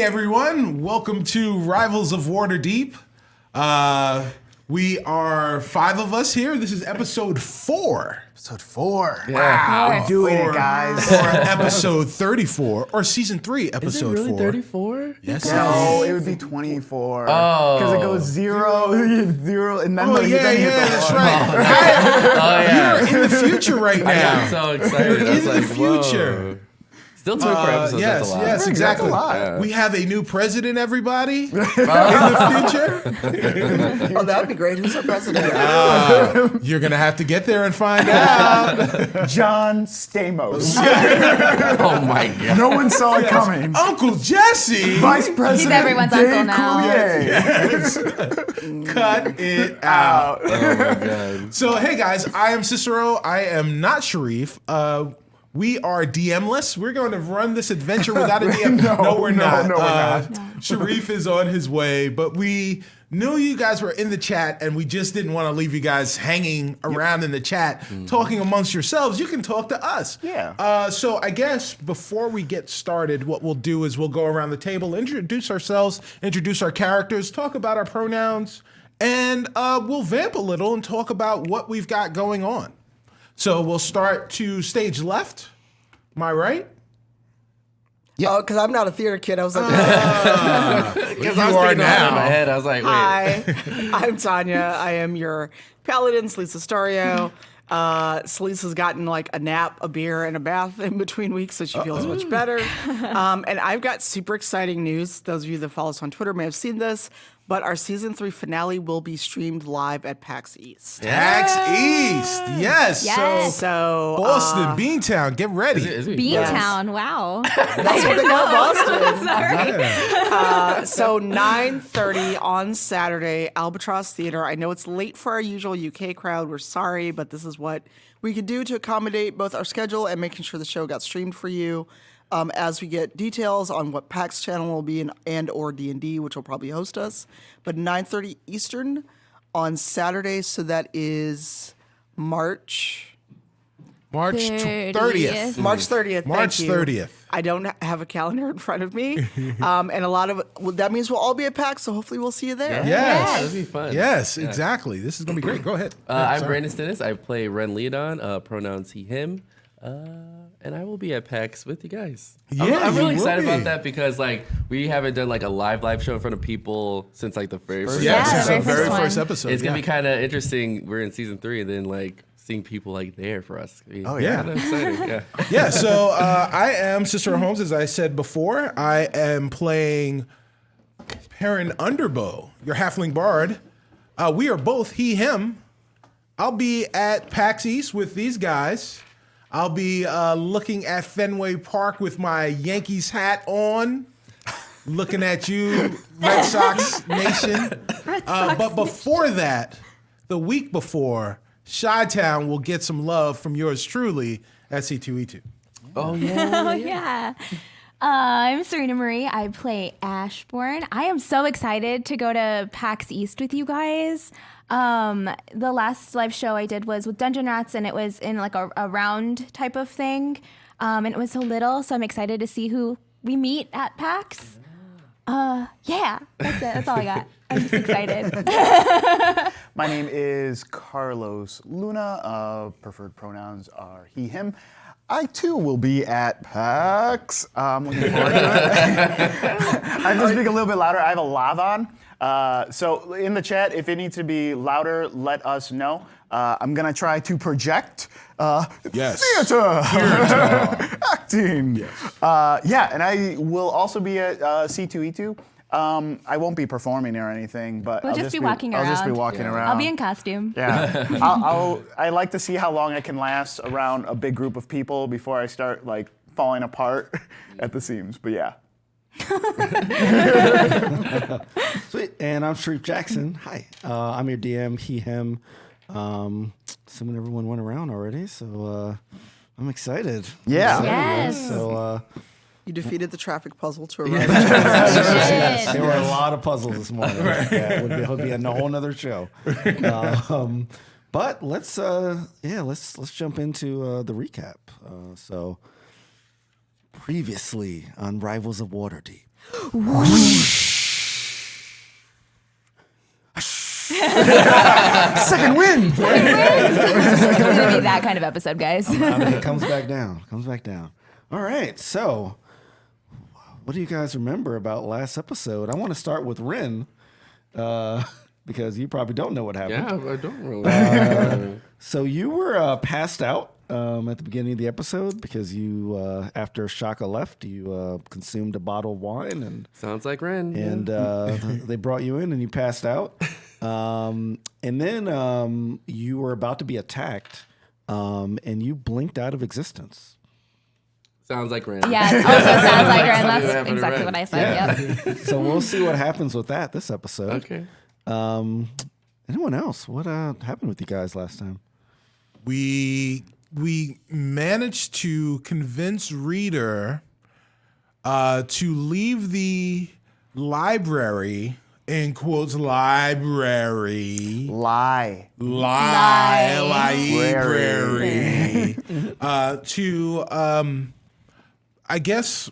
Hey everyone, welcome to Rivals of Waterdeep. We are 5 of us here. This is episode 4. Episode 4. Yeah. Wow. We're doing it, guys. Or episode 34, or season 3, episode 4. Is it really 34? Yes. No, it would be 24. Because it goes 0, 0, and then that's right. You're in the future right now. I got so excited. You're in the future. Whoa. Still 24 episodes, that's a lot. Yes, exactly. Yeah. We have a new president, everybody, in the future. Oh, that would be great. Who's our president? You're going to have to get there and find out. John Stamos. Oh my God. No one saw it coming. Uncle Jesse. Vice President. He's everyone's Dave uncle now. Coulier. Yes. Cut it out. Oh my God. So, hey guys, I am Cicero. I am not Sharif. We are DM-less. We're going to run this adventure without a DM. No, we're not. Sharif is on his way, but we knew you guys were in the chat, and we just didn't want to leave you guys hanging around in the chat, talking amongst yourselves. You can talk to us. Yeah. So I guess before we get started, what we'll do is we'll go around the table, introduce ourselves, introduce our characters, talk about our pronouns, and we'll vamp a little and talk about what we've got going on. So we'll start to stage left. Am I right? Yeah. Oh, because I'm not a theater kid. I was like, You are now. In my head, I was like, wait. hi, I'm Tanya. I am your paladin, Sleece Astorio. Sleece has gotten like a nap, a beer, and a bath in between weeks, so she feels much better. And I've got super exciting news. Those of you that follow us on Twitter may have seen this, but our season 3 finale will be streamed live at PAX East. PAX East, yes. Yes. So Boston, Beantown, get ready. Is it- Beantown, wow. that's what they call Boston. Yeah. So 9:30 on Saturday, Albatross Theater. I know it's late for our usual UK crowd. We're sorry, but this is what we could do to accommodate both our schedule and making sure the show got streamed for you. As we get details on what PAX channel will be in and or D&D, which will probably host us. But 9:30 Eastern on Saturday, so that is March 30th. March 30th. March thank you. 30th. I don't have a calendar in front of me, and a lot of that means we'll all be at PAX. So hopefully we'll see you there. Yes. That'd be fun. Yes, exactly. This is going to be great. Go ahead. I'm Brandon Stennis. I play Wren Leodon, pronouns he, him. And I will be at PAX with you guys. Yeah, I'm really you will excited be. about that because like we haven't done like a live show in front of people since like the first. Yeah, Yeah, since the very very first first one. episode. It's gonna be kind of interesting. We're in season 3, and then like seeing people like there for us. Oh, yeah. Kind of exciting. Yeah. Yeah, so I am Cicero Holmes, as I said before. I am playing Perrin Underbow, your halfling bard. We are both he, him. I'll be at PAX East with these guys. I'll be looking at Fenway Park with my Yankees hat on, looking at you, Red Sox Nation. But before that, the week before, Chi-Town will get some love from yours truly at C2E2. Oh yeah. Oh, yeah. I'm Serena Murray. I play Ashbourne. I am so excited to go to PAX East with you guys. The last live show I did was with Dungeon Rats, and it was in like a round type of thing. And it was so little, so I'm excited to see who we meet at PAX. Yeah, that's it. That's all I got. I'm just excited. My name is Carlos Luna. Preferred pronouns are he, him. I too will be at PAX. Looking forward to it. I'm just speaking a little bit louder. I have a lav on. So in the chat, if it needs to be louder, let us know. I'm going to try to project Yes. theater, acting. Yes. Yeah, and I will also be at C2E2. I won't be performing or anything, but We'll I'll just be walking around. I'll just be walking around. I'll be in costume. Yeah, I like to see how long I can last around a big group of people before I start like falling apart at the seams. But yeah. Sweet. And I'm Sharif Jackson. Hi. I'm your DM, he, him. Assuming everyone went around already, so I'm excited. Yeah. Yes. So You defeated the traffic puzzle to arrive. there were a lot of puzzles this morning. Yeah, it would be a whole nother show. But let's jump into the recap. So previously on Rivals of Waterdeep. Second wind. It's gonna be that kind of episode, guys. I mean, it comes back down. Comes back down. All right. So, what do you guys remember about last episode? I want to start with Wren, because you probably don't know what happened. Yeah, I don't really. So you were passed out at the beginning of the episode because you, after Shaka left, you consumed a bottle of wine Sounds like Wren. and they brought you in and you passed out. And then you were about to be attacked, and you blinked out of existence. Sounds like Wren. Yeah, it also sounds like Wren. Something That's happened to exactly Wren. what I said. Yep. So we'll see what happens with that this episode. Okay. Anyone else? What happened with you guys last time? We managed to convince Reader to leave the library, in quotes, library. Lie. Library. To, I guess,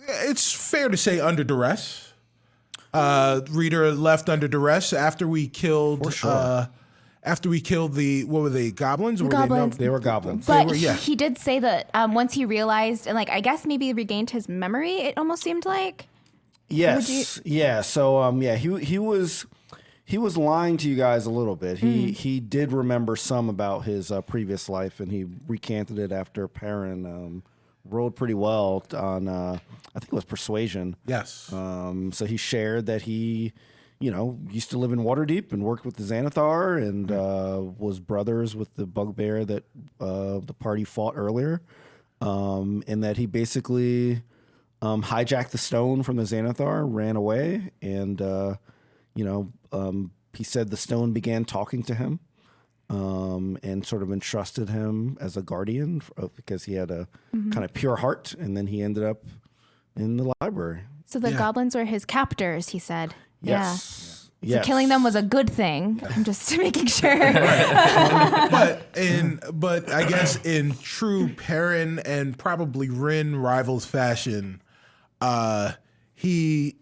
it's fair to say under duress. Reader left under duress after we killed, after we killed the, what were they, goblins? Or were Goblins. They were goblins. But were, yeah. he did say that once he realized, and like I guess maybe regained his memory, it almost seemed like. Yes. Yeah. So he was lying to you guys a little bit. He did remember some about his previous life, and he recanted it after Perrin rolled pretty well on I think it was persuasion. Yes. So he shared that he, used to live in Waterdeep and worked with the Xanathar and was brothers with the bugbear that the party fought earlier, and that he basically hijacked the stone from the Xanathar, ran away, and he said the stone began talking to him, and sort of entrusted him as a guardian because he had a kind of pure heart, and then he ended up in the library. So the goblins were his captors, he said. Yes. Yeah. So killing them was a good thing. I'm just making sure. but I guess in true Perrin and probably Wren rivals fashion, he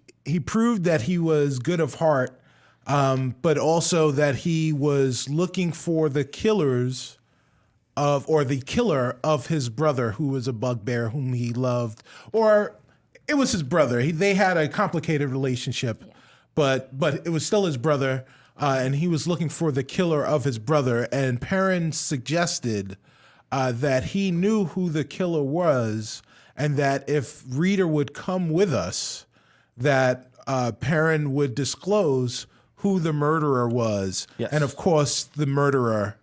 proved that he was good of heart, but also that he was looking for the killer of his brother, who was a bugbear whom he loved, or it was his brother. They had a complicated relationship, but it was still his brother, and he was looking for the killer of his brother. And Perrin suggested that he knew who the killer was, and that if Reader would come with us, that Perrin would disclose who the murderer was. Yes. And of course, the murderer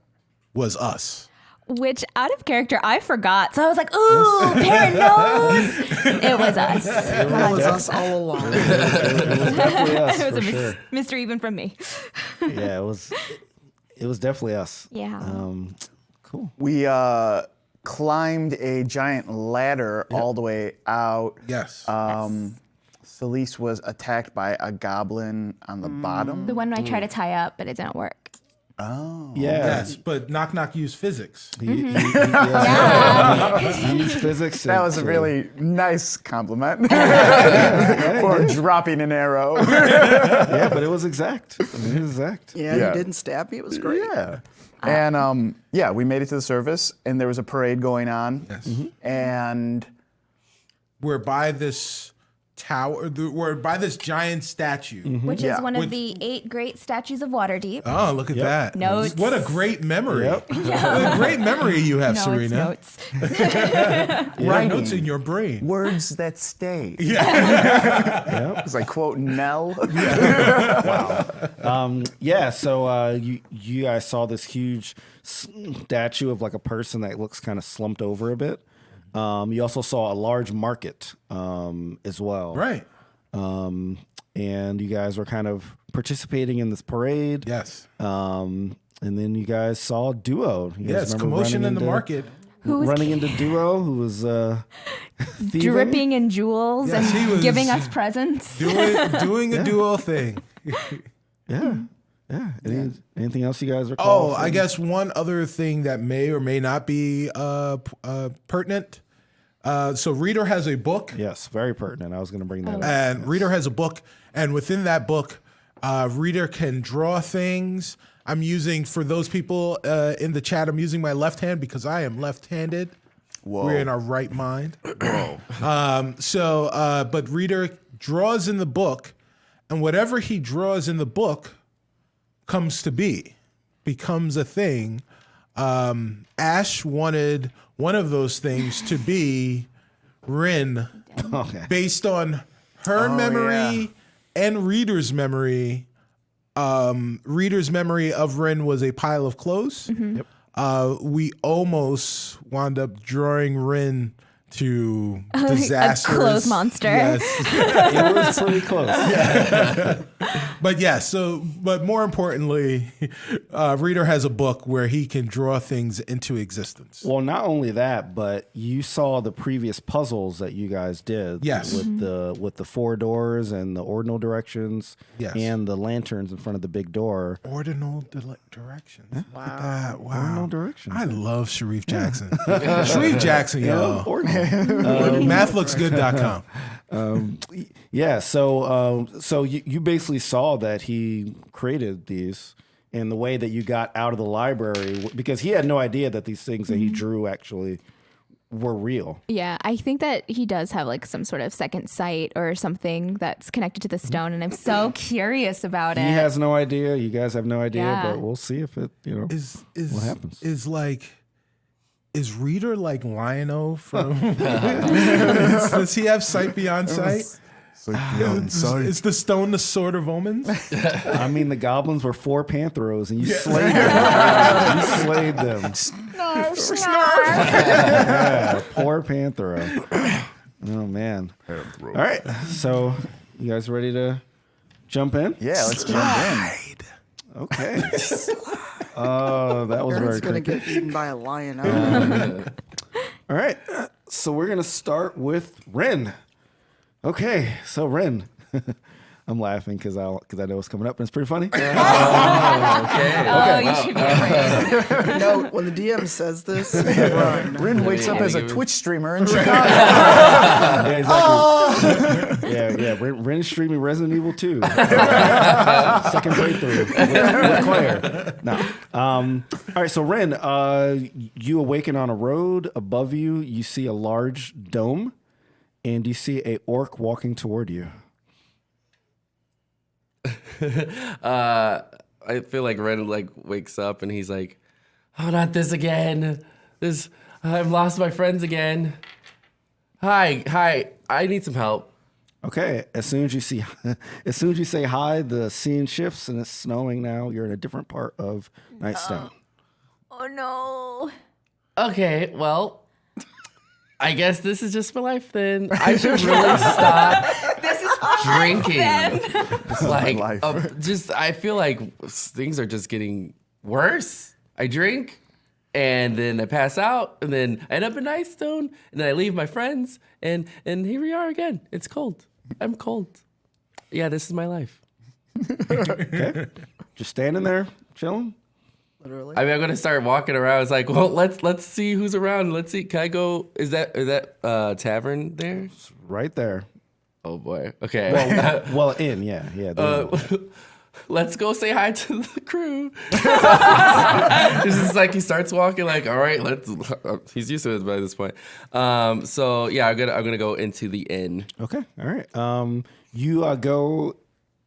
was us. Which, out of character, I forgot. So I was like, ooh, Perrin knows. It was us. It was us all along. It was definitely us, It was for a sure. mystery even from me. Yeah, it was definitely us. Yeah. Cool. We climbed a giant ladder all the way out. Yes. Celeste was attacked by a goblin on the bottom. The one I tried to tie up, but it didn't work. Oh. Yeah. yes, but Knock Knock used physics. He used physics. That was a really nice compliment for dropping an arrow. Yeah, but it was exact. I mean, it was exact. Yeah, Yeah. you didn't stab me. It was great. Yeah. And we made it to the surface, and there was a parade going on. Yes. And We're by this tower, we're by this giant statue. Which Yeah. is one of With- the 8 great statues of Waterdeep. Oh, look at that. Notes. What a great memory. Yep. What a great memory you have, No, Serena. it's notes. You have notes in your brain. words that stay. Yep. It's like quoting Nell. Yeah. So you guys saw this huge statue of like a person that looks kind of slumped over a bit. You also saw a large market as well. Right. And you guys were kind of participating in this parade. Yes. And then you guys saw Duo. You guys Yes. remember Commotion running in the into- market. Who was Running into Duo, who was thieving. dripping in jewels Yes, he was- and giving us presents. Doing a duo thing. Yeah. Yeah. Anything else you guys recall? Oh, I guess one other thing that may or may not be pertinent. So Reader has a book. Yes, very pertinent. I was going to bring that up. And Reader has a book, and within that book, Reader can draw things. I'm using, for those people in the chat, I'm using my left hand because I am left-handed. Whoa. We're in our right mind. But Reader draws in the book, and whatever he draws in the book comes to be, becomes a thing. Ash wanted one of those things to be Wren, based on her memory and Reader's memory. Reader's memory of Wren was a pile of clothes. Yep. We almost wound up drawing Wren to disastrous. A clothes monster. Yes. It was pretty close. But but more importantly, Reader has a book where he can draw things into existence. Well, not only that, but you saw the previous puzzles that you guys did. Yes. With the 4 doors and the ordinal directions. Yes. And the lanterns in front of the big door. Ordinal directions. Wow. Look at that. Wow. Ordinal directions. I love Sharif Jackson. Sharif Jackson, y'all. Ordinal. Mathlooksgood.com. Yeah, so you basically saw that he created these, and the way that you got out of the library, because he had no idea that these things that he drew actually were real. Yeah, I think that he does have like some sort of second sight or something that's connected to the stone, and I'm so curious about it. He has no idea. You guys have no idea, Yeah. but we'll see if it, what happens. Is Reader like Lion-O from? Does he have sight beyond sight? Is the stone the sword of omens? I mean, the goblins were 4 Pantheros, and you slayed them. You slayed them. Yeah, poor Panthero. Oh, man. All right, so you guys ready to jump in? Yeah, let's jump in. Okay. Oh, that was Aaron's very gonna quick. get eaten by a lion. All right, so we're going to start with Wren. Okay, so Wren. I'm laughing because I know it's coming up and it's pretty funny. You should be afraid. Note, when the DM says this, run. Wren wakes up as a Twitch streamer in Chicago. Yeah, exactly. Yeah. Wren's streaming Resident Evil 2. Second playthrough with Claire. No. All right, so Wren, you awaken on a road. Above you, you see a large dome, and you see a orc walking toward you. I feel like Wren wakes up and he's like, "Oh, not this again! I've lost my friends again. Hi, I need some help." Okay, as soon as you say hi, the scene shifts and it's snowing now. You're in a different part of Nightstone. Oh no. Okay, well, I guess this is just my life then. I should really stop drinking. Like, life. I feel like things are just getting worse. I drink, and then I pass out, and then I end up in Nightstone, and then I leave my friends, and here we are again. It's cold. I'm cold. Yeah, this is my life. Okay, just standing there, chilling. Literally. I mean, I'm gonna start walking around. It's like, well, let's see who's around. Let's see. Can I go? Is that tavern there? Right there. Oh boy. Okay. Well, yeah. Let's go say hi to the crew. It's just like he starts walking. Like, all right, he's used to it by this point. So yeah, I'm gonna go into the inn. Okay, all right. You go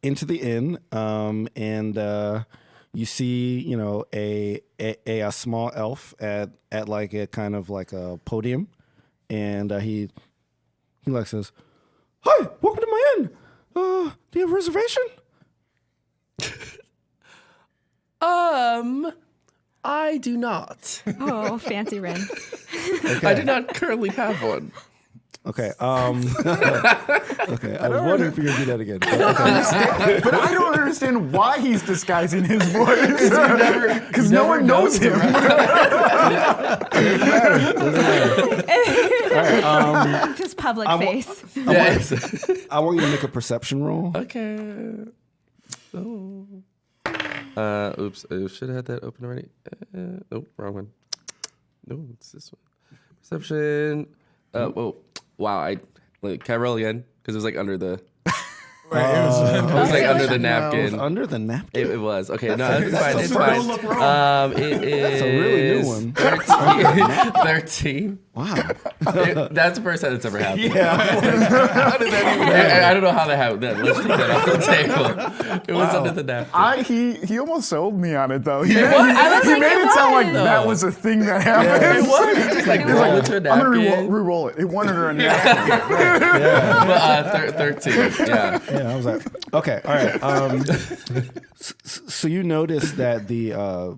into the inn, and you see, a small elf at like a kind of like a podium, and he like says, "Hi, welcome to my inn. Do you have a reservation?" I do not. Oh, fancy Wren. I do not currently have one. Okay. Okay. I was wondering if you're gonna do that again. But I don't understand why he's disguising his voice. Because no one knows him. His public face. I want you to make a perception roll. Okay. Oh. Oops. I should have had that open already. Nope, wrong one. No, it's this one. Perception. Whoa. Wow. Can I roll again? Because it was like under the. Right. It was like under the It was napkin. under the napkin. It was. Okay, no, it's fine. a It's super fine. look wrong. It is. That's a really new one. 13. Wow. That's the first time it's ever happened. Yeah. How did that even happen? I don't know how that happened. Let's take that off the table. It was under the napkin. He almost sold me on it though. He I was like, made it sound like was. that was a thing that happened. It was. He just like rolled into a I'm napkin. gonna re-roll it. It went under a napkin. But 13. Yeah. Yeah, I was like, okay, all right. So you notice that the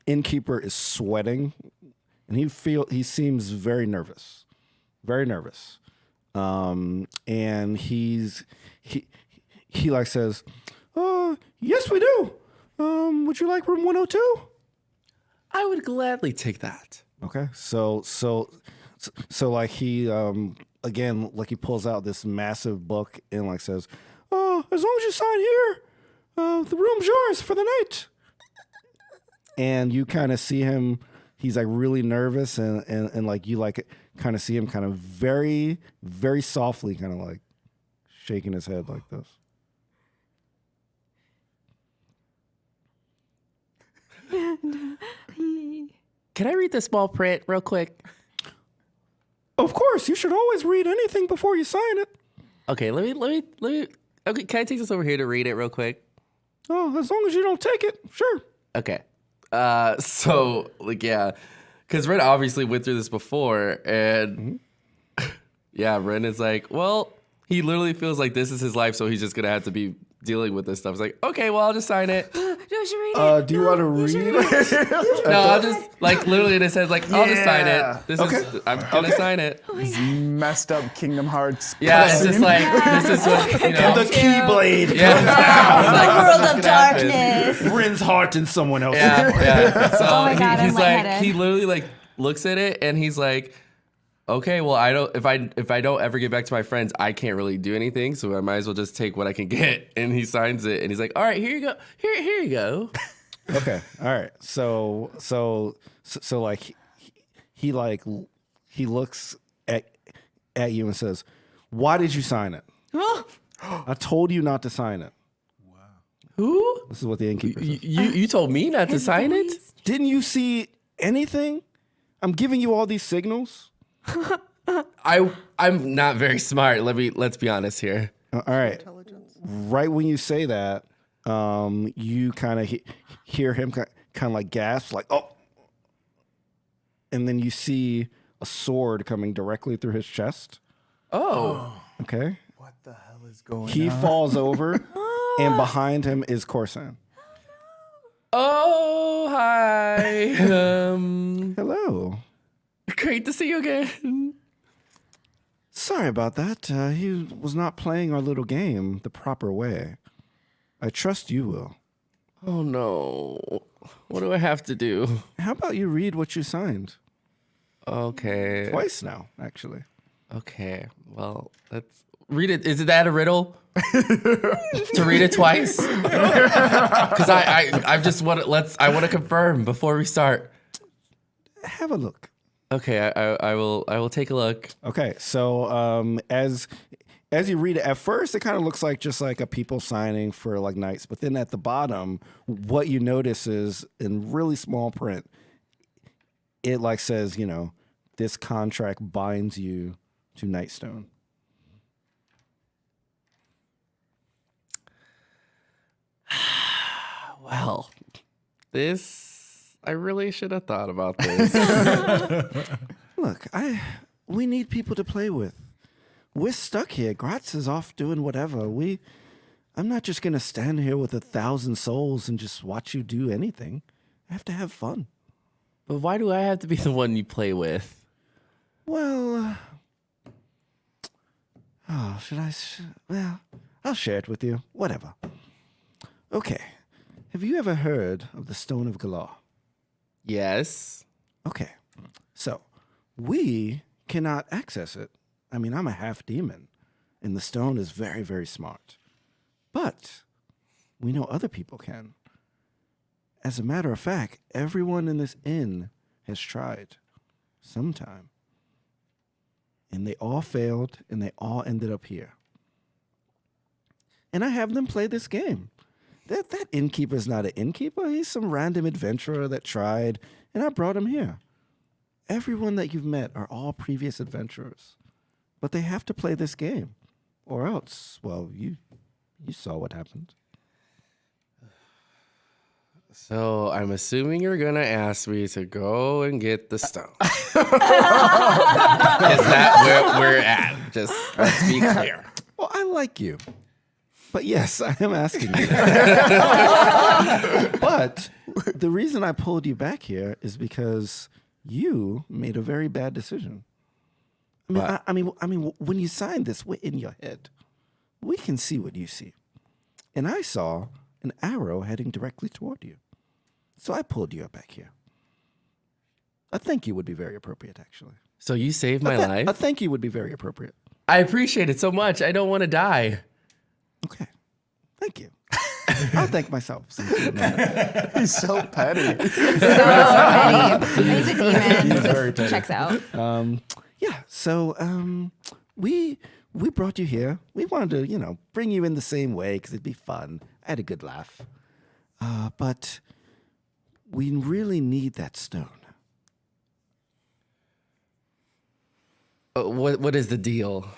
innkeeper is sweating, and he seems very nervous, and he like says, yes, we do. Would you like room 102? I would gladly take that. Okay, so like he again, like he pulls out this massive book and like says, as long as you sign here, the room's yours for the night. And you kind of see him, he's like really nervous and like you like kind of see him kind of very, very softly kind of like shaking his head like this. Can I read the small print real quick? Of course, you should always read anything before you sign it. Okay, let me. Okay, can I take this over here to read it real quick? Oh, as long as you don't take it, sure. Okay. So like yeah, because Wren obviously went through this before, and yeah, Wren is like, well, he literally feels like this is his life, so he's just gonna have to be dealing with this stuff. It's like, okay, well, I'll just sign it. You should read it. Do you want to read it? No, I'll just like literally it says like I'll just sign Yeah. it. This is I'm gonna sign it. Messed up Kingdom Hearts. Yeah, it's just like this is what you know. The Keyblade. Yeah, it's like, The this is world what's of gonna happen. darkness. Wren's heart in someone else. Yeah. So Oh my God, he's I'm like, lightheaded. he literally like looks at it and he's like, okay, well, I don't. If I don't ever get back to my friends, I can't really do anything. So I might as well just take what I can get. And he signs it and he's like, all right, here you go. Here you go. Okay. All right. So like he looks at you and says, "Why did you sign it? I told you not to sign it." Who? This is what the innkeeper says. You told me not to sign it? Didn't you see anything? I'm giving you all these signals. I'm not very smart. Let's be honest here. All right. Right when you say that, you kind of hear him kind of like gasp, like, oh. And then you see a sword coming directly through his chest. Oh. Okay. What the hell is going He on? falls over, and behind him is Corsan. Oh, hi. Hello. Great to see you again. Sorry about that. He was not playing our little game the proper way. I trust you will. Oh no. What do I have to do? How about you read what you signed? Okay. Twice now, actually. Okay. Well, let's read it. Is that a riddle? To read it twice? Because I just want to I want to confirm before we start. Have a look. Okay, I will take a look. Okay, so as you read it, at first it kind of looks like just like a people signing for like knights, but then at the bottom, what you notice is in really small print, it like says, you know, this contract binds you to Nightstone. Well, I really should have thought about this. Look, we need people to play with. We're stuck here. Gratz is off doing whatever. I'm not just gonna stand here with 1,000 souls and just watch you do anything. I have to have fun. But why do I have to be the one you play with? Well, well, I'll share it with you. Whatever. Okay. Have you ever heard of the Stone of Galore? Yes. Okay. So, we cannot access it. I mean, I'm a half demon, and the stone is very, very smart. But we know other people can. As a matter of fact, everyone in this inn has tried sometime. and they all failed, and they all ended up here. And I have them play this game. That innkeeper's not an innkeeper. He's some random adventurer that tried, and I brought him here. Everyone that you've met are all previous adventurers, but they have to play this game, or else, well, you saw what happened. So I'm assuming you're gonna ask me to go and get the stone. Is that where we're at? Just let's be clear. Well, I like you. But yes, I am asking you. But the reason I pulled you back here is because you made a very bad decision. I mean, when you signed this in your head, we can see what you see. And I saw an arrow heading directly toward you. So I pulled you up back here. A thank you would be very appropriate, actually. So you saved my life? A thank you would be very appropriate. I appreciate it so much. I don't want to die. Okay. Thank you. I'll thank myself. Since you know that. He's so petty. He's a demon. He's very Just checks out. Yeah. So we brought you here. We wanted to, bring you in the same way because it'd be fun. I had a good laugh. But we really need that stone. What is the deal?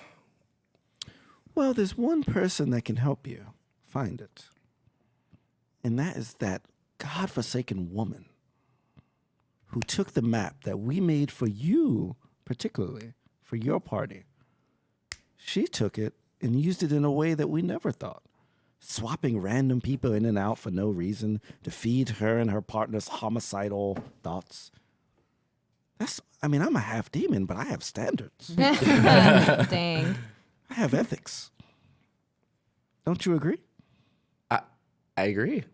Well, there's one person that can help you find it. And that is that godforsaken woman who took the map that we made for you, particularly for your party. She took it and used it in a way that we never thought. Swapping random people in and out for no reason to feed her and her partner's homicidal thoughts. I'm a half demon, but I have standards. Dang. I have ethics. Don't you agree? I agree.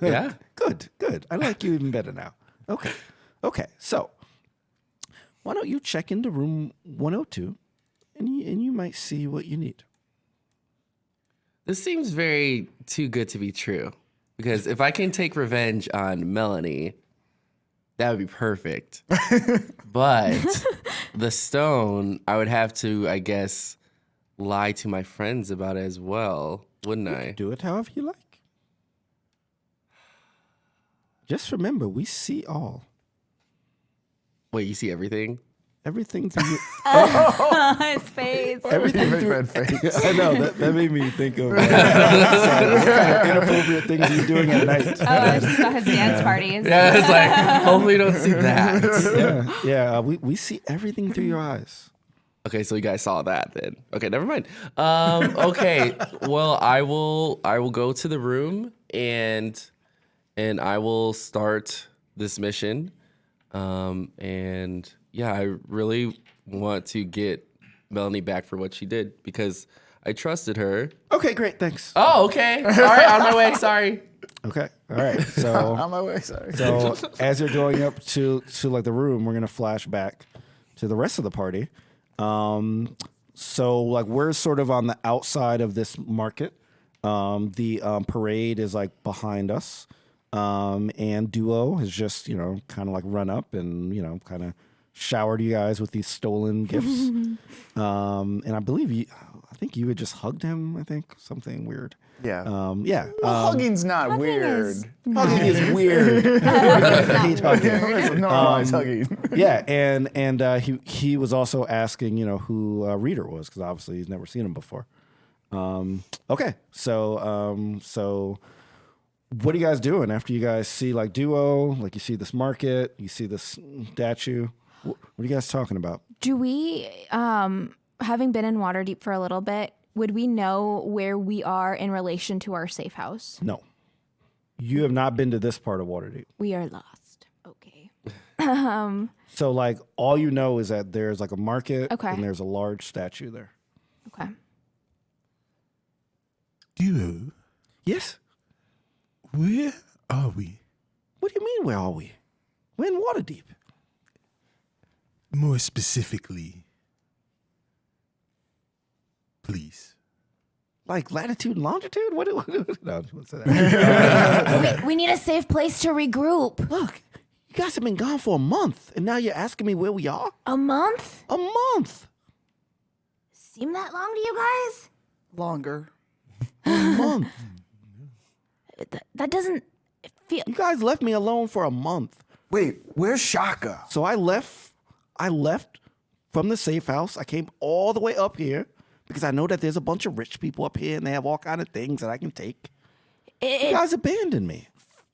Yeah. Good. I like you even better now. Okay. So, why don't you check into room 102, and you might see what you need. This seems very too good to be true. Because if I can take revenge on Melanie, that would be perfect. But the stone, I would have to, I guess, lie to my friends about it as well, wouldn't I? Do it however you like. Just remember, we see all. Wait, you see everything? Everything through your... His face. Everything Very through... red face. I know, that made me think of what kind of inappropriate things you're doing at night. Oh, I just about his dance parties. Yeah, it's like, hopefully you don't see that. Yeah, we see everything through your eyes. Okay, so you guys saw that then. Okay, never mind. Okay, well, I will go to the room and I will start this mission. And yeah, I really want to get Melanie back for what she did because I trusted her. Okay, great, thanks. Oh, okay. All right, on my way. Sorry. Okay, all right. So On my way, sorry. So as you're going up to like the room, we're gonna flash back to the rest of the party. So like we're sort of on the outside of this market. The parade is like behind us. And Duo has just, kind of like run up and, kind of showered you guys with these stolen gifts. And I believe I think you had just hugged him, something weird. Yeah. Yeah. Hugging's not weird. Hugging is weird. He's hugging. Normalized hugging. Yeah, and he was asking, who Reader was, because obviously he's never seen him before. Okay, so what are you guys doing after you guys see like Duo, like you see this market, you see this statue? What are you guys talking about? Do we, having been in Waterdeep for a little bit, would we know where we are in relation to our safe house? No. You have not been to this part of Waterdeep. We are lost. Okay. So like all you know is that there's like a market Okay. and there's a large statue there. Okay. Duo, Yes? where are we? What do you mean where are we? We're in Waterdeep. More specifically, please. Like latitude and longitude? No, what's that? We need a safe place to regroup. Look, you guys have been gone for a month, and now you're asking me where we are? A month? A month. seem that long to you guys? Longer. A month. That doesn't feel. You guys left me alone for a month. Wait, where's Shaka? So I left from the safe house. I came all the way up here because I know that there's a bunch of rich people up here and they have all kind of things that I can take. You guys abandoned me.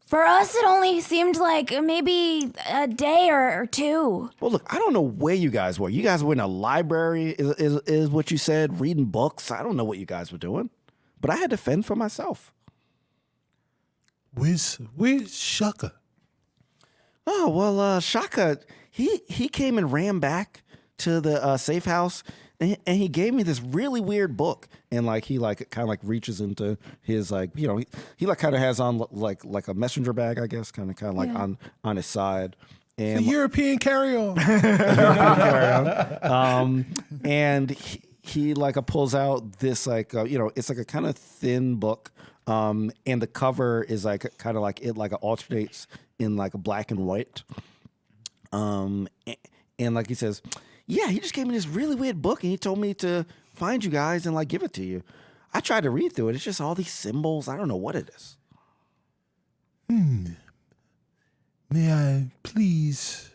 For us, it only seemed like maybe a day or two. Well, look, I don't know where you guys were. You guys were in a library, is what you said, reading books. I don't know what you guys were doing, but I had to fend for myself. Where's Shaka? Oh, well, Shaka, he came and ran back to the safe house, and he gave me this really weird book. And like he kind of like reaches into his he like kind of has on like a messenger bag, I guess, kind of like on his side. And The European carry-on. and he like pulls out this it's like a kind of thin book. And the cover is like kind of like it like alternates in like a black and white. And like he says, yeah, he just gave me this really weird book and he told me to find you guys and like give it to you. I tried to read through it. It's just all these symbols. I don't know what it is. May I please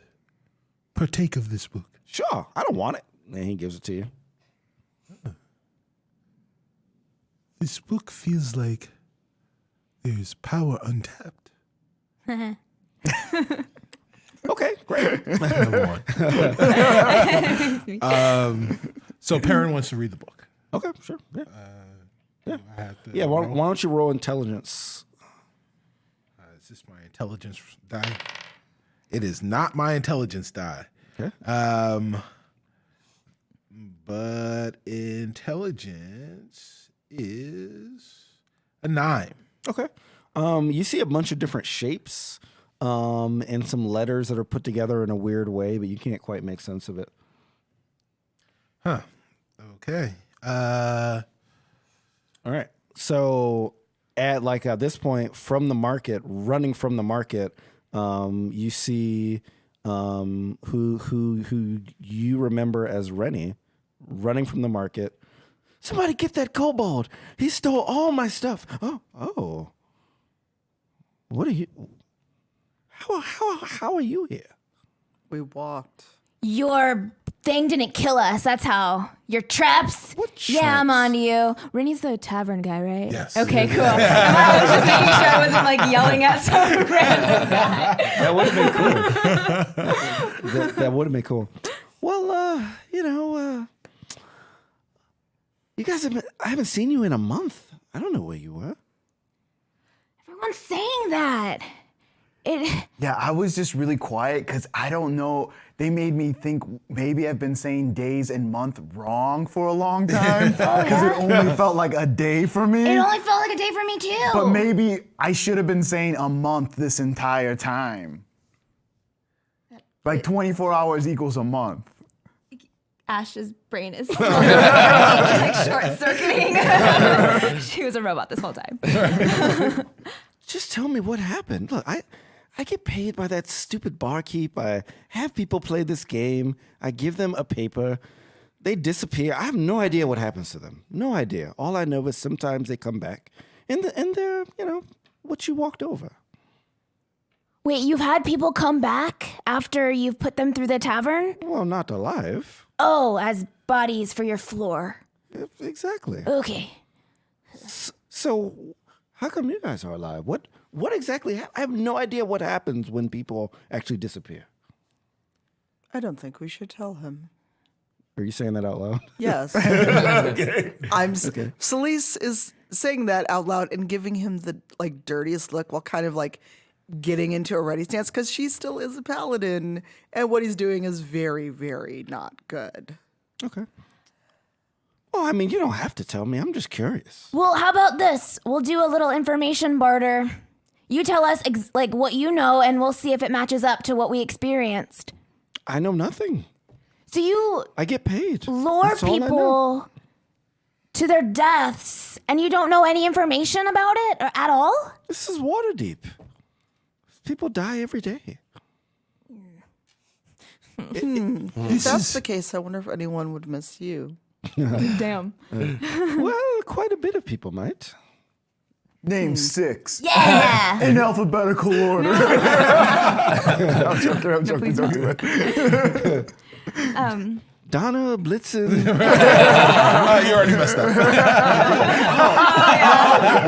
partake of this book? Sure, I don't want it. And he gives it to you. This book feels like there's power untapped. Okay, great. Number one. So Perrin wants to read the book. Okay, sure. Yeah. I have to Yeah, why don't you roll intelligence? Is this my intelligence die? It is not my intelligence die. Okay. But intelligence is a 9. Okay. You see a bunch of different shapes and some letters that are put together in a weird way, but you can't quite make sense of it. Huh. Okay. All right. So at this point from the market, running from the market, you see who you remember as Rennie running from the market. Somebody get that kobold. He stole all my stuff. Oh. What are you? How are you here? We walked. Your thing didn't kill us. That's how. Your traps. What Yeah, I'm traps? on to you. Rennie's the tavern guy, right? Yes. Okay, cool. I was just making sure I wasn't like yelling at some random guy. That would have been cool. that would have been cool. Well, you guys I haven't seen you in a month. I don't know where you were. Everyone's saying that. Yeah, I was just really quiet because I don't know. They made me think maybe I've been saying days and month wrong for a long time because it only felt like a day for me. It only felt like a day for me too. But maybe I should have been saying a month this entire time. Like 24 hours equals a month. Ash's brain is like short-circuiting. She was a robot this whole time. Just tell me what happened. Look, I get paid by that stupid barkeep. I have people play this game. I give them a paper. They disappear. I have no idea what happens to them. No idea. All I know is sometimes they come back and they're, what you walked over. Wait, you've had people come back after you've put them through the tavern? Well, not alive. Oh, as bodies for your floor. Exactly. Okay. So how come you guys are alive? What exactly? I have no idea what happens when people actually disappear. I don't think we should tell him. Are you saying that out loud? Yes. Celise is saying that out loud and giving him the dirtiest look while kind of getting into a ready stance because she still is a paladin and what he's doing is very, very not good. Okay. Well, I mean, you don't have to tell me. I'm just curious. Well, how about this? We'll do a little information barter. You tell us what you know, and we'll see if it matches up to what we experienced. I know nothing. So I get paid. lure That's all I know. people to their deaths, and you don't know any information about it or at all? This is Waterdeep. People die every day. If that's the case, I wonder if anyone would miss you. Damn. Well, quite a bit of people might. Name 6. Yeah. In alphabetical order. I'm joking. Don't do it. Donna Blitzen. You already messed up.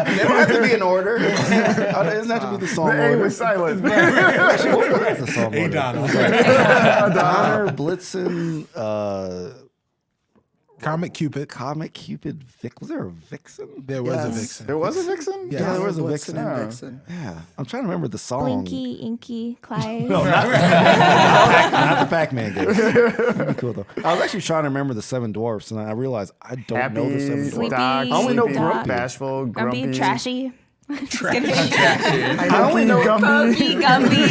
They don't have to be in order. It doesn't have to be the song The A order. was silent. Actually, what is the song Hey, order? Donna. Donner, Blitzen, Comic Cupid. Comic Cupid, was there a Vixen? There was a Vixen. There was a vixen? Yeah. there was a Blitzen Vixen. and Vixen. Yeah, I'm trying to remember the song. Blinky, Inky, Clyde. Not the Pac-Man game. That'd be cool though. I was actually trying to remember the Seven Dwarfs, and I realized I don't know the Seven Happy, Dwarfs. Sleepy, Doc, I only know Sleepy, Grumpy. Bashful, Grumpy, Grumpy. Trashy. I only know Pokey, Gumby,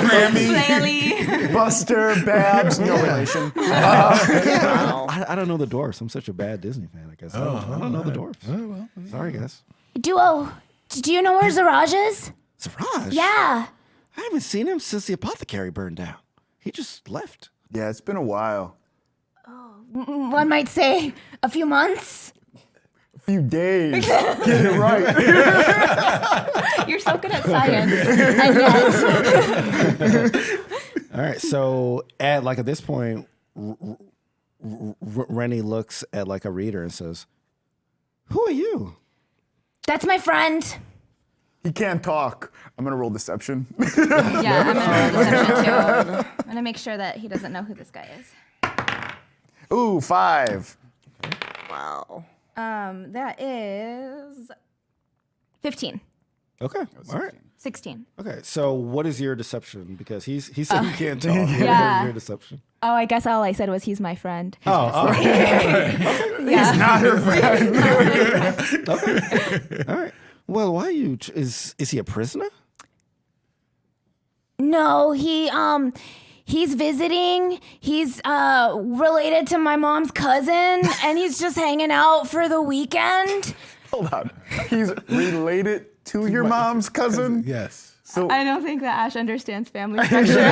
Grammy. Flaily. Buster, Babs, no relation. I don't know the dwarfs. I'm such a bad Disney fan, I guess. I don't know the dwarfs. Sorry, guys. Duo, do you know where Zaraj is? Surprise. Yeah. I haven't seen him since the apothecary burned down. He just left. Yeah, it's been a while. One might say a few months. A few days. Get it right. You're so good at science. And yet. All right. So at this point, Rennie looks at a reader and says, "Who are you?" That's my friend. He can't talk. I'm gonna roll deception. Yeah, I'm gonna roll deception too. I'm gonna make sure that he doesn't know who this guy is. Ooh, 5. Wow. That is 15. Okay. All right. 16. Okay. So what is your deception? Because he said he can't talk. What is Yeah. your deception? Oh, I guess all I said was he's my friend. Oh. Yeah. Not her friend. All right. Well, why are you? Is he a prisoner? No, he's visiting. He's related to my mom's cousin, and he's just hanging out for the weekend. Hold on. He's related to your mom's cousin? Yes. So I don't think that Ash understands family structure.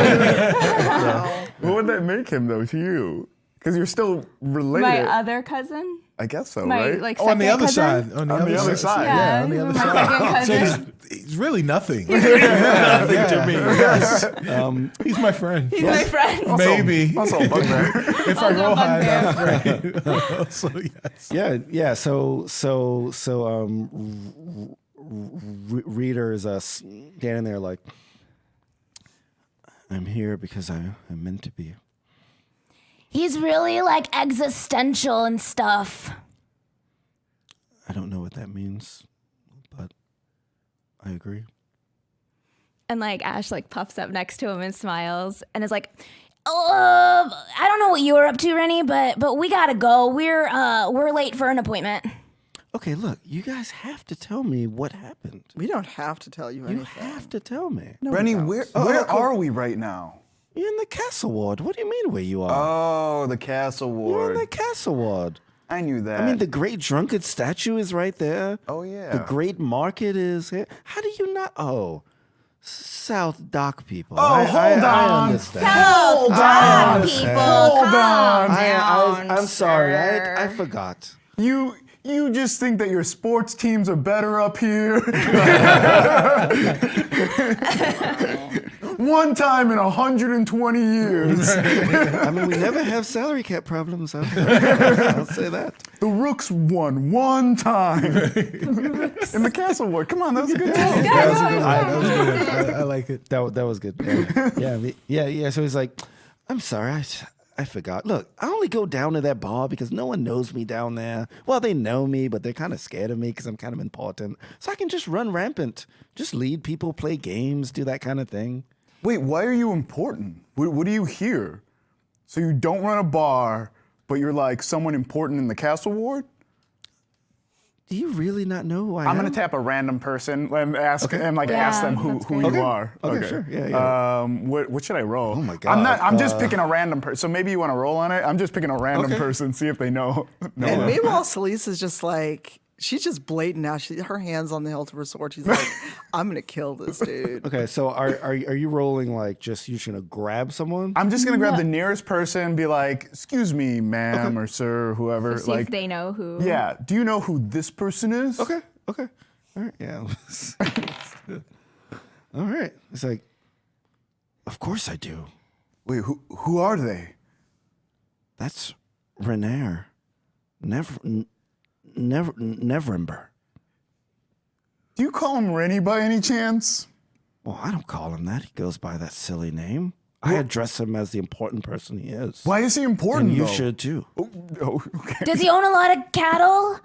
what would that make him, though, to you? Because you're still related. My other cousin? I guess so, My right? Oh, on the second other cousin? side. On the On the other side. Yeah, on the other my side. second So cousin. he's really nothing. Nothing to me. Yes. He's my friend. He's my friend. Maybe. Also a bugbear. If I roll high bugbear. enough. So yes. Yeah. So reader is standing there like, I'm here because I'm meant to be. He's really existential and stuff. I don't know what that means, but I agree. And Ash puffs up next to him and smiles and is like, I don't know what you were up to, Rennie, but we gotta go. We're late for an appointment. Okay, look, you guys have to tell me what happened. We don't have to tell you You anything. have to tell me. No, Rennie, we where don't. are we right now? You're in the castle ward. What do you mean where you are? Oh, the castle You're ward. in the castle ward. I knew that. I mean, the great drunkard statue is right there. Oh, yeah. The great market is here. How do you not? Oh, South Dock people. Oh, hold I on. understand. Hold on. People, Hold calm on. down, I'm sorry. sir. I forgot. You just think that your sports teams are better up here? One time in 120 years. I mean, we never have salary cap problems. I'll say that. The Rooks won one time. In the castle ward. Come on, that was a good joke. That was a good one. That was good. I like it. That was good. Yeah. So he's like, I'm sorry. I forgot. Look, I only go down to that bar because no one knows me down there. Well, they know me, but they're kind of scared of me because I'm kind of important. So I can just run rampant, just lead people, play games, do that kind of thing. Wait, why are you important? What do you hear? So you don't run a bar, but you're someone important in the castle ward? Do you really not know who I am? I'm gonna tap a random person and ask ask them who that's you great. are. Okay, sure. Yeah. What should I roll? Oh my God. I'm just picking a random person. So maybe you want to roll on it. I'm just picking a random Okay. person, see if they know. And meanwhile, Celise is just she's just blatant now. Her hands on the hilt of her sword. She's like, I'm gonna kill this dude. Okay, so are you rolling like just you're gonna grab someone? I'm just gonna grab the nearest person and be like, "Excuse me, ma'am or sir, or whoever." See like, if they know who. yeah. Do you know who this person is? Okay. All right. Yeah. All right. It's like, of course I do. Wait, who are they? That's Renair. Neverember. Do you call him Rennie by any chance? Well, I don't call him that. He goes by that silly name. I address him as the important person he is. Why is he important? And you though? should too. Oh, okay. Does he own a lot of cattle?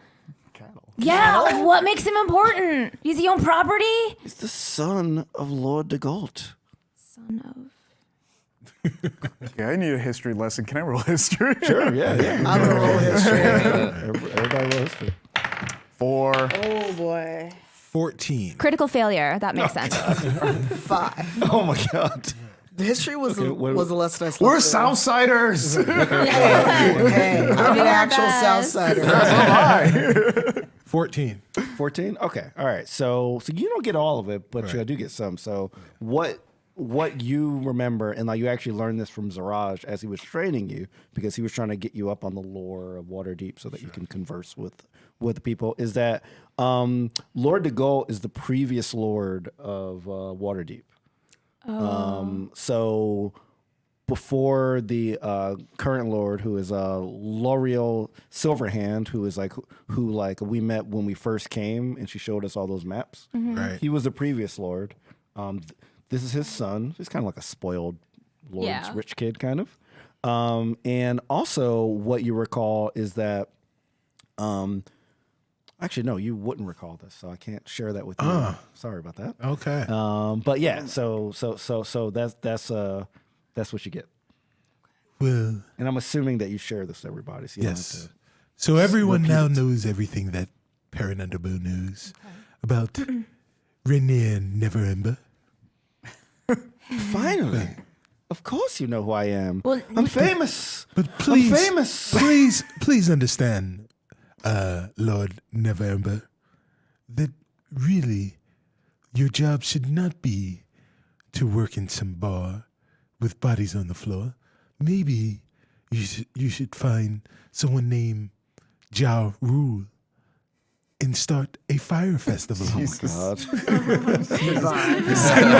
Cattle. Yeah. What makes him important? Does he own property? He's the son of Lord de Gault. Son of. Yeah, I need a history lesson. Can I roll history? Sure, yeah. I'm gonna roll history. Everybody rolls history. 4. Oh boy. 14. Critical failure. That makes sense. 5. Oh my god. The history was Okay, was a lesson I slept We're through. Southsiders. Hey, I'm an actual Southsider. 14. 14? Okay. All right. So you don't get all of it, but you do get some. So what you remember, and like you actually learned this from Zaraj as he was training you, because he was trying to get you up on the lore of Waterdeep so that you can converse with the people, is that Lord de Gault is the previous lord of Waterdeep. So before the current lord, who is L'Oreal Silverhand, who we met when we first came, and she showed us all those maps. Right. He was the previous lord. This is his son. He's kind of like a spoiled lord's rich kid, kind of. And also, what you recall is that, actually, no, you wouldn't recall this, so I can't share that with you. Sorry about that. Okay. But yeah, so that's what you get. Well, And I'm assuming that you share this with everybody. So you don't have yes. to- So everyone now knows everything that Perrin Underbow knows about Rainier Neverember. Finally, of course you know who I am. Well, I'm famous. But please, I'm famous. please understand, Lord Neverember, that really your job should not be to work in some bar with bodies on the floor. Maybe you should find someone named Ja Rule and start a fire festival. God.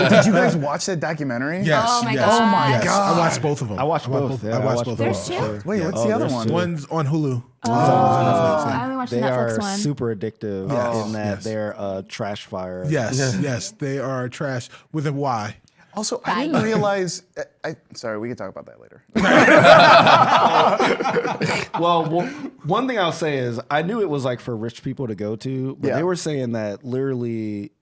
Did you guys watch that documentary? Yes. Oh my yes, God. Oh my yes. God. I watched both of them. I watched both. I watched both of There's them. two? Wait, what's the other there's one? two. One's on Hulu. I only watched the They Netflix are one. super addictive Yes, in that yes. they're trash fire. Yes, they are trash with a Y. Also, I didn't realize. Sorry, we can talk about that later. Well, one thing I'll say is I knew it was like for rich people to go to, but Yeah. they were saying that literally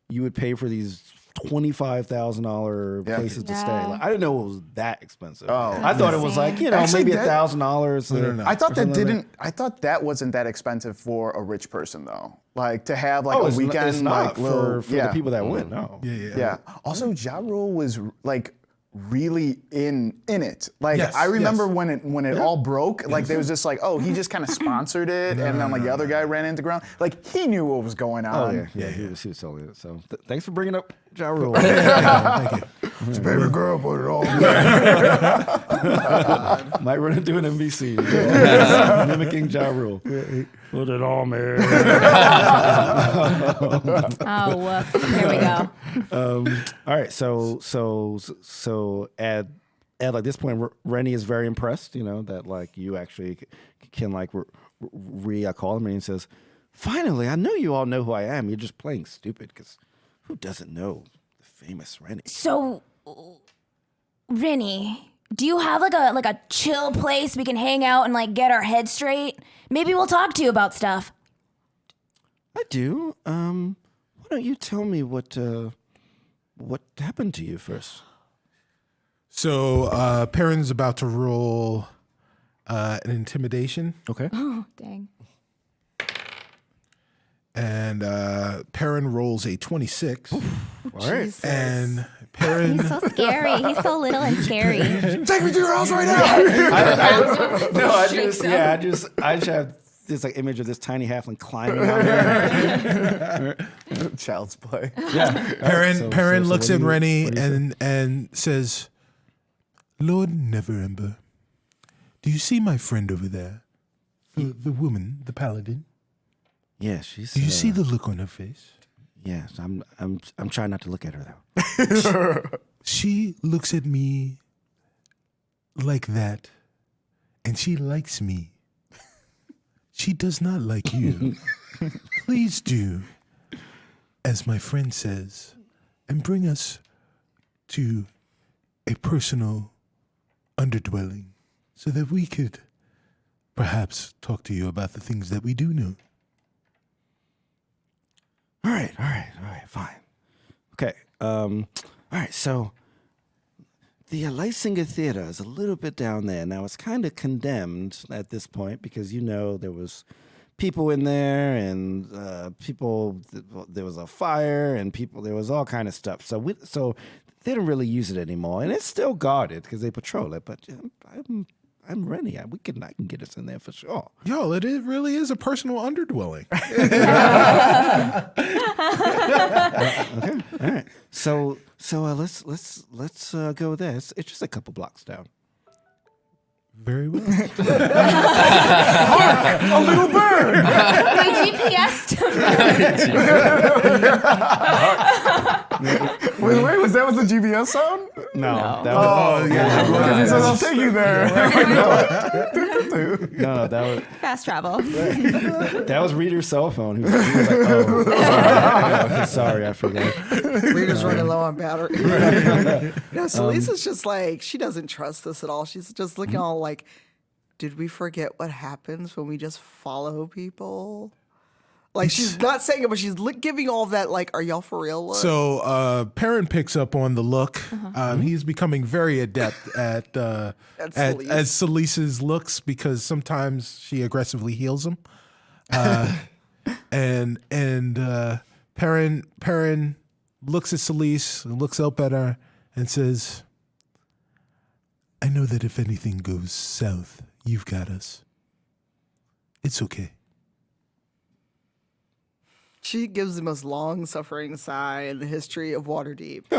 you would pay for these $25,000 Yeah. places to stay. Yeah. Like, I didn't know it was that expensive. Oh. I thought it was like, Actually, maybe that- $1,000. No. I thought that didn't. I thought that wasn't that expensive for a rich person though. Like to have like Oh, a it's weekend. it's not like, for little, the people that went. No. Yeah. Also, Ja Rule was like really in it. Like Yes, I remember yes. when it all broke. Like there was just like, oh, he just kind of sponsored it, and then like the other guy ran into ground. Like he knew what was going Oh on. yeah. He was selling it. So thanks for bringing up Ja Rule. Thank you. It's a baby girl, put it all. Might run into an NBC. Mimicking Ja Rule. Put it on, man. Oh, woof. There we go. All right, so at like this point, Rennie is very impressed. You know that like you actually can like I call him and he says, "Finally, I know you all know who I am. You're just playing stupid because who doesn't know the famous Rennie?" So, Rennie, do you have like a chill place we can hang out and like get our heads straight? Maybe we'll talk to you about stuff. I do. Why don't you tell me what happened to you first? So Perrin's about to roll an intimidation, Okay. Oh, dang. and Perrin rolls a 26. All right. And Perrin, He's so scary. He's so little and scary. Take me to your house right now. I just have this like image of this tiny halfling climbing out there. Child's play. Perrin looks what at do you- Rennie what do you and says, Lord Neverember, do you see my friend over there? The woman, the paladin? Yeah, she's. Do you see the look on her face? Yes, I'm trying not to look at her though. She looks at me like that, and she likes me. She does not like you. Please do, as my friend says, and bring us to a personal underdwelling so that we could perhaps talk to you about the things that we do know. All right, fine. Okay, all right, so the Lysinger Theater is a little bit down there. Now, it's kind of condemned at this point because, there was people in there and there was a fire and there was all kind of stuff. So they don't really use it anymore. And it's still guarded because they patrol it. But I'm Rennie. I can get us in there for sure. Yo, it really is a personal underdwelling. Okay, all right. So let's go there. It's just a couple blocks down. Very well. A little bird. My GPS to Wait, was that the GPS sound? No, that was, Because he says, I'll take you there. no, that was fast travel. that was Reader's cell phone. He was like, oh, sorry, I forgot. Reader's running low on battery. No, so Lisa's just like, she doesn't trust this at all. She's just looking all like, did we forget what happens when we just follow people? Like, she's not saying it, but she's giving all of that, like, are y'all for real look? So Perrin picks up on the look. He's becoming very adept at Selise's looks because sometimes she aggressively heals him. And Perrin looks at Selise, looks up at her, and says, I know that if anything goes south, you've got us. It's okay. She gives the most long-suffering sigh in the history of Waterdeep.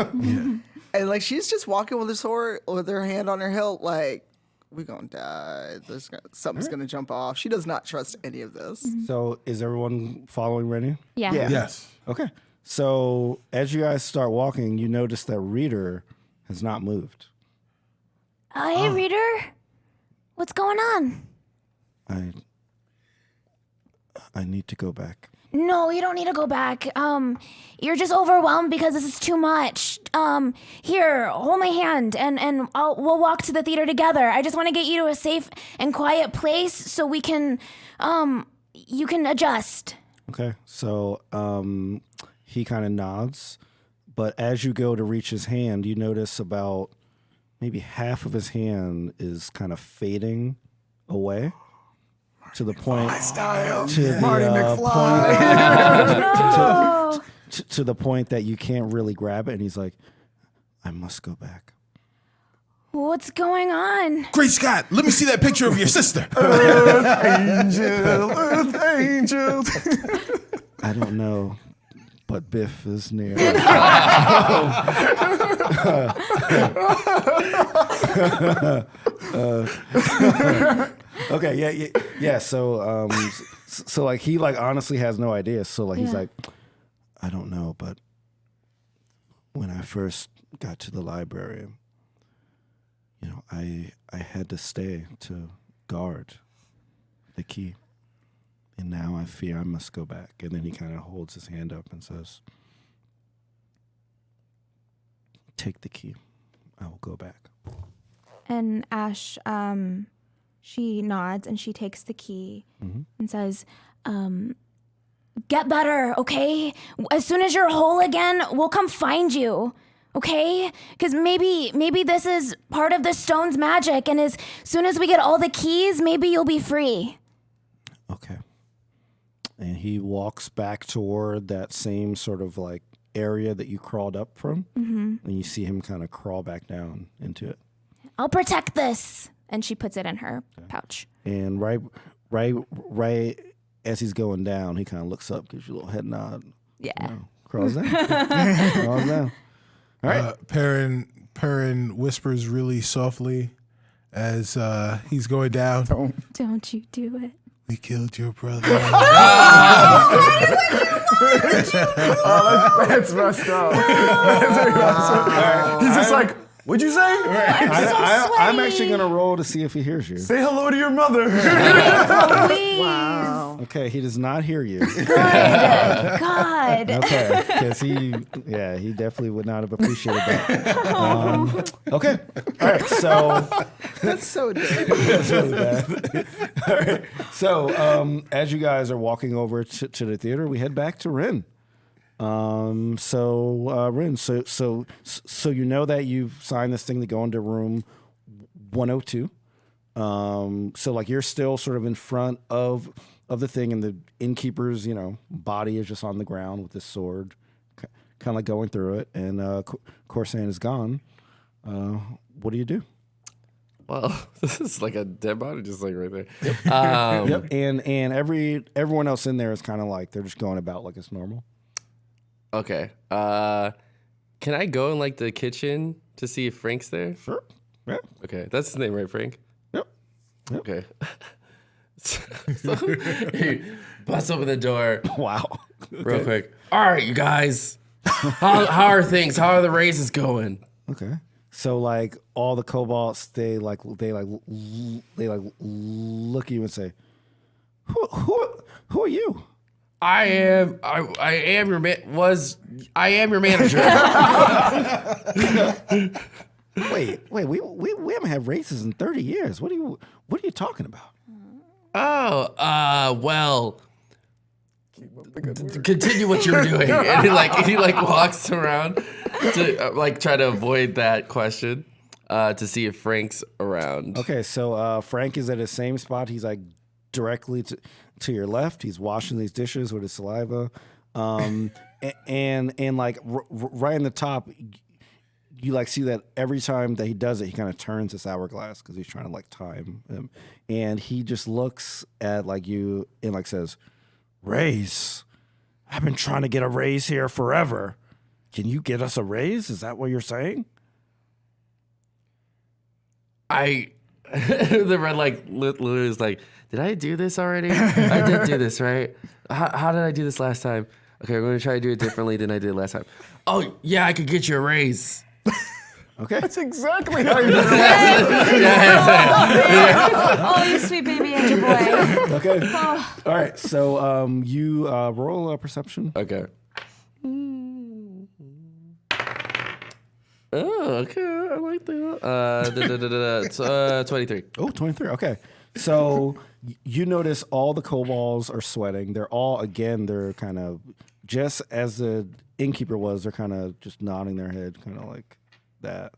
And, like, she's just walking with her sword, with her hand on her hilt, like, we're going to die. Something's going to jump off. She does not trust any of this. So is everyone following Rennie? Yeah. Yes. Okay. So as you guys start walking, you notice that Reader has not moved. Hey, Reader. What's going on? I need to go back. No, you don't need to go back. You're just overwhelmed because this is too much. Here, hold my hand, and we'll walk to the theater together. I just want to get you to a safe and quiet place so we can, you can adjust. Okay. So he kind of nods, but as you go to reach his hand, you notice about maybe half of his hand is kind of fading away. To the point, Marty McFly. to the point that you can't really grab it, and he's like, "I must go back." What's going on? Great Scott, let me see that picture of your sister. Earth angel. I don't know, but Biff is near. Okay, yeah. So, so like he like honestly has no idea. So like he's like, I don't know, but when I first got to the library, I had to stay to guard the key, and now I fear I must go back. And then he kind of holds his hand up and says, "Take the key. I will go back." And Ash, she nods and she takes the key and says, get better, okay? As soon as you're whole again, we'll come find you, okay? Because maybe this is part of the stone's magic, and as soon as we get all the keys, maybe you'll be free. Okay. And he walks back toward that same sort of like area that you crawled up from, and you see him kind of crawl back down into it. I'll protect this. And she puts it in her pouch. And right right as he's going down, he kind of looks up, gives you a little head nod. Yeah. Crawls down. Crawls down. All right. Perrin whispers really softly as he's going down. Don't you do it. We killed your brother. That's messed up. He's just like, what'd you say? I'm actually going to roll to see if he hears you. Say hello to your mother. Wow. Okay, he does not hear you. Good God. Okay, because he definitely would not have appreciated that. Okay, all right, so That's so dirty. that's really bad. All right, so as you guys are walking over to the theater, we head back to Wren. Wren, so you know that you've signed this thing to go into room 102. So like you're still sort of in front of the thing, and the innkeeper's body is just on the ground with his sword, kind of like going through it, and Corsan is gone. What do you do? Well, this is like a dead body, just like right there. Yep. And everyone else in there is kind of like they're just going about like it's normal. Okay. Can I go in like the kitchen to see if Frank's there? Sure. Yeah. Okay, that's his name, right, Frank? Yep. Okay. So he busts open the door Wow. real quick. All right, you guys. How are things? How are the raises going? Okay. So like all the kobolds, they look at you and say, "Who are you?" I am your manager. Wait, we haven't had races in 30 years. What are you talking about? Oh, well. Continue what you're doing, and he walks around to try to avoid that question, to see if Frank's around. Okay, so Frank is at the same spot. He's like directly to your left. He's washing these dishes with his saliva, and like right in the top, you like see that every time that he does it, he kind of turns this hourglass because he's trying to like time him, and he just looks at like you and like says, "Raise. I've been trying to get a raise here forever. Can you get us a raise? Is that what you're saying?" The red literally is like, did I do this already? I did do this, right? How did I do this last time? Okay, we're gonna try to do it differently than I did last time. Oh yeah, I could get you a raise. Okay. That's exactly how you do it. Oh, you sweet baby angel boy. Okay. All right. So you roll a perception. Okay. Oh, okay. I like that. It's 23. Oh, 23. Okay. So you notice all the kobolds are sweating. They're kind of, just as the innkeeper was, they're kind of just nodding their head, kind of like that.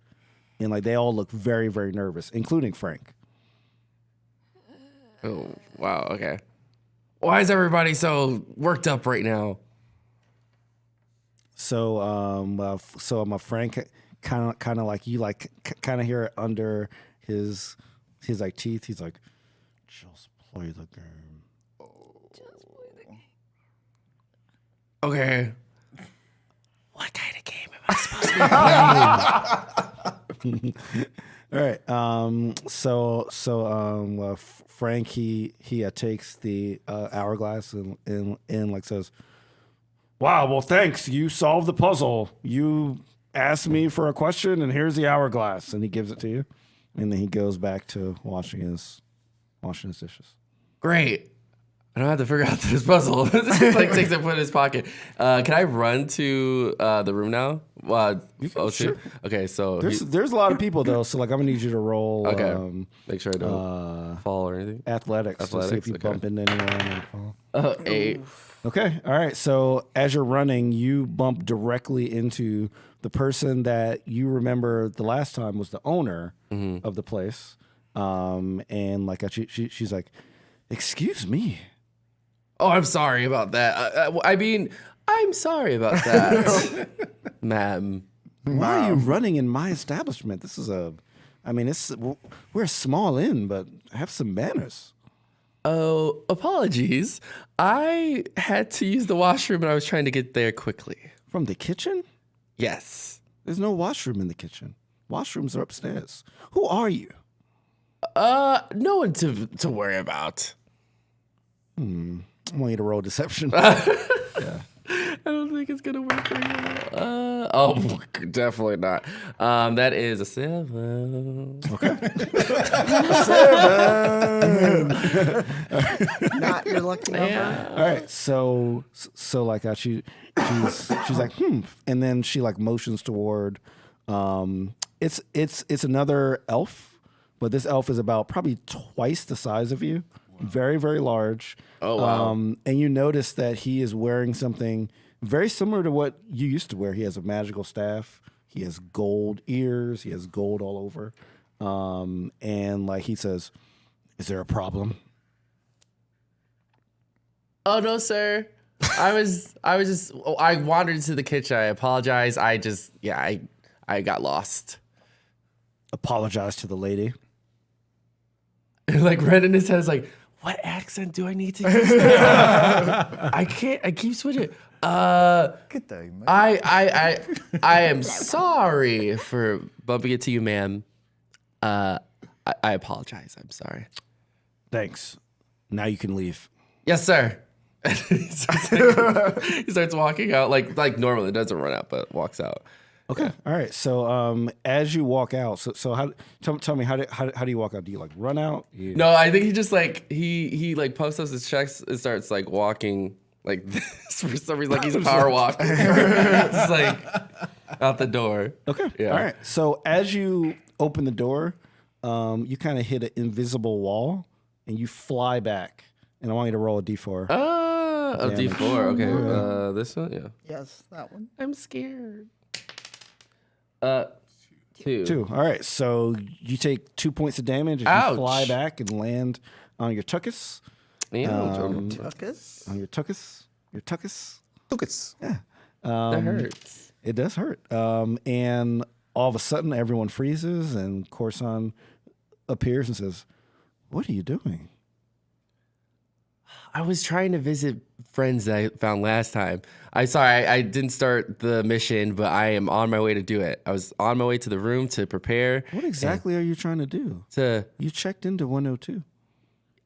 And like they all look very, very nervous, including Frank. Oh, wow. Okay. Why is everybody so worked up right now? So, my Frank kind of like you like kind of hear it under his like teeth. He's like, just play the game. Okay. What kind of game am I supposed to be playing? All right. Frank he takes the hourglass and like says, "Wow, well thanks. You solved the puzzle. You asked me for a question and here's the hourglass." And he gives it to you. And then he goes back to washing his dishes. Great. I don't have to figure out this puzzle. Just takes it, put it in his pocket. Can I run to the room now? Sure. Okay, so There's a lot of people though, so like I'm gonna need you to roll. Okay. Make sure I don't fall or anything. Athletics. To see if you okay. bump into anyone and fall. 8. Okay. All right. So as you're running, you bump directly into the person that you remember the last time was the owner of the place. And like she's like, "Excuse me." Oh, I'm sorry about that. I'm sorry about that, ma'am. Why are you running in my establishment? This is we're a small inn, but have some manners. Oh, apologies. I had to use the washroom and I was trying to get there quickly. From the kitchen? Yes. There's no washroom in the kitchen. Washrooms are upstairs. Who are you? No one to worry about. I want you to roll deception. I don't think it's gonna work for you. Definitely not. That is a 7. Not your lucky number. All right, so like that, she's like and then she like motions toward, it's another elf, but this elf is about probably twice the size of you, very very large. Oh wow! And you notice that he is wearing something very similar to what you used to wear. He has a magical staff. He has gold ears. He has gold all over. And like he says, "Is there a problem?" Oh no, sir. I wandered into the kitchen. I apologize. I got lost. Apologize to the lady. Like Wren in his head is like, what accent do I need to use now? I can't. I keep switching. Good day, mate. I am sorry for bumping into you, ma'am. I apologize. I'm sorry. Thanks. Now you can leave. Yes, sir. he starts walking out like normally. Doesn't run out, but walks out. Okay. All right. So as you walk out, so how? Tell me how do you walk out? Do you like run out? No, I think he just like he like puffs up his chest and starts like walking like this for some reason, like he's power walking, just like out the door. Okay. Yeah. All right. So as you open the door, you kind of hit an invisible wall and you fly back. And I want you to roll a d4. A D4. Okay. This one. Yeah. Yes, that one. I'm scared. 2. 2. All right. So you take 2 points of damage as Ouch. you fly back and land on your tuchus. Tuckus. On your tuchus. Your tuchus. Lucas. Yeah. That hurts. It does hurt. And all of a sudden, everyone freezes, and Corson appears and says, "What are you doing?" I was trying to visit friends that I found last time. I didn't start the mission, but I am on my way to do it. I was on my way to the room to prepare. What exactly are you trying to do? You checked into 102.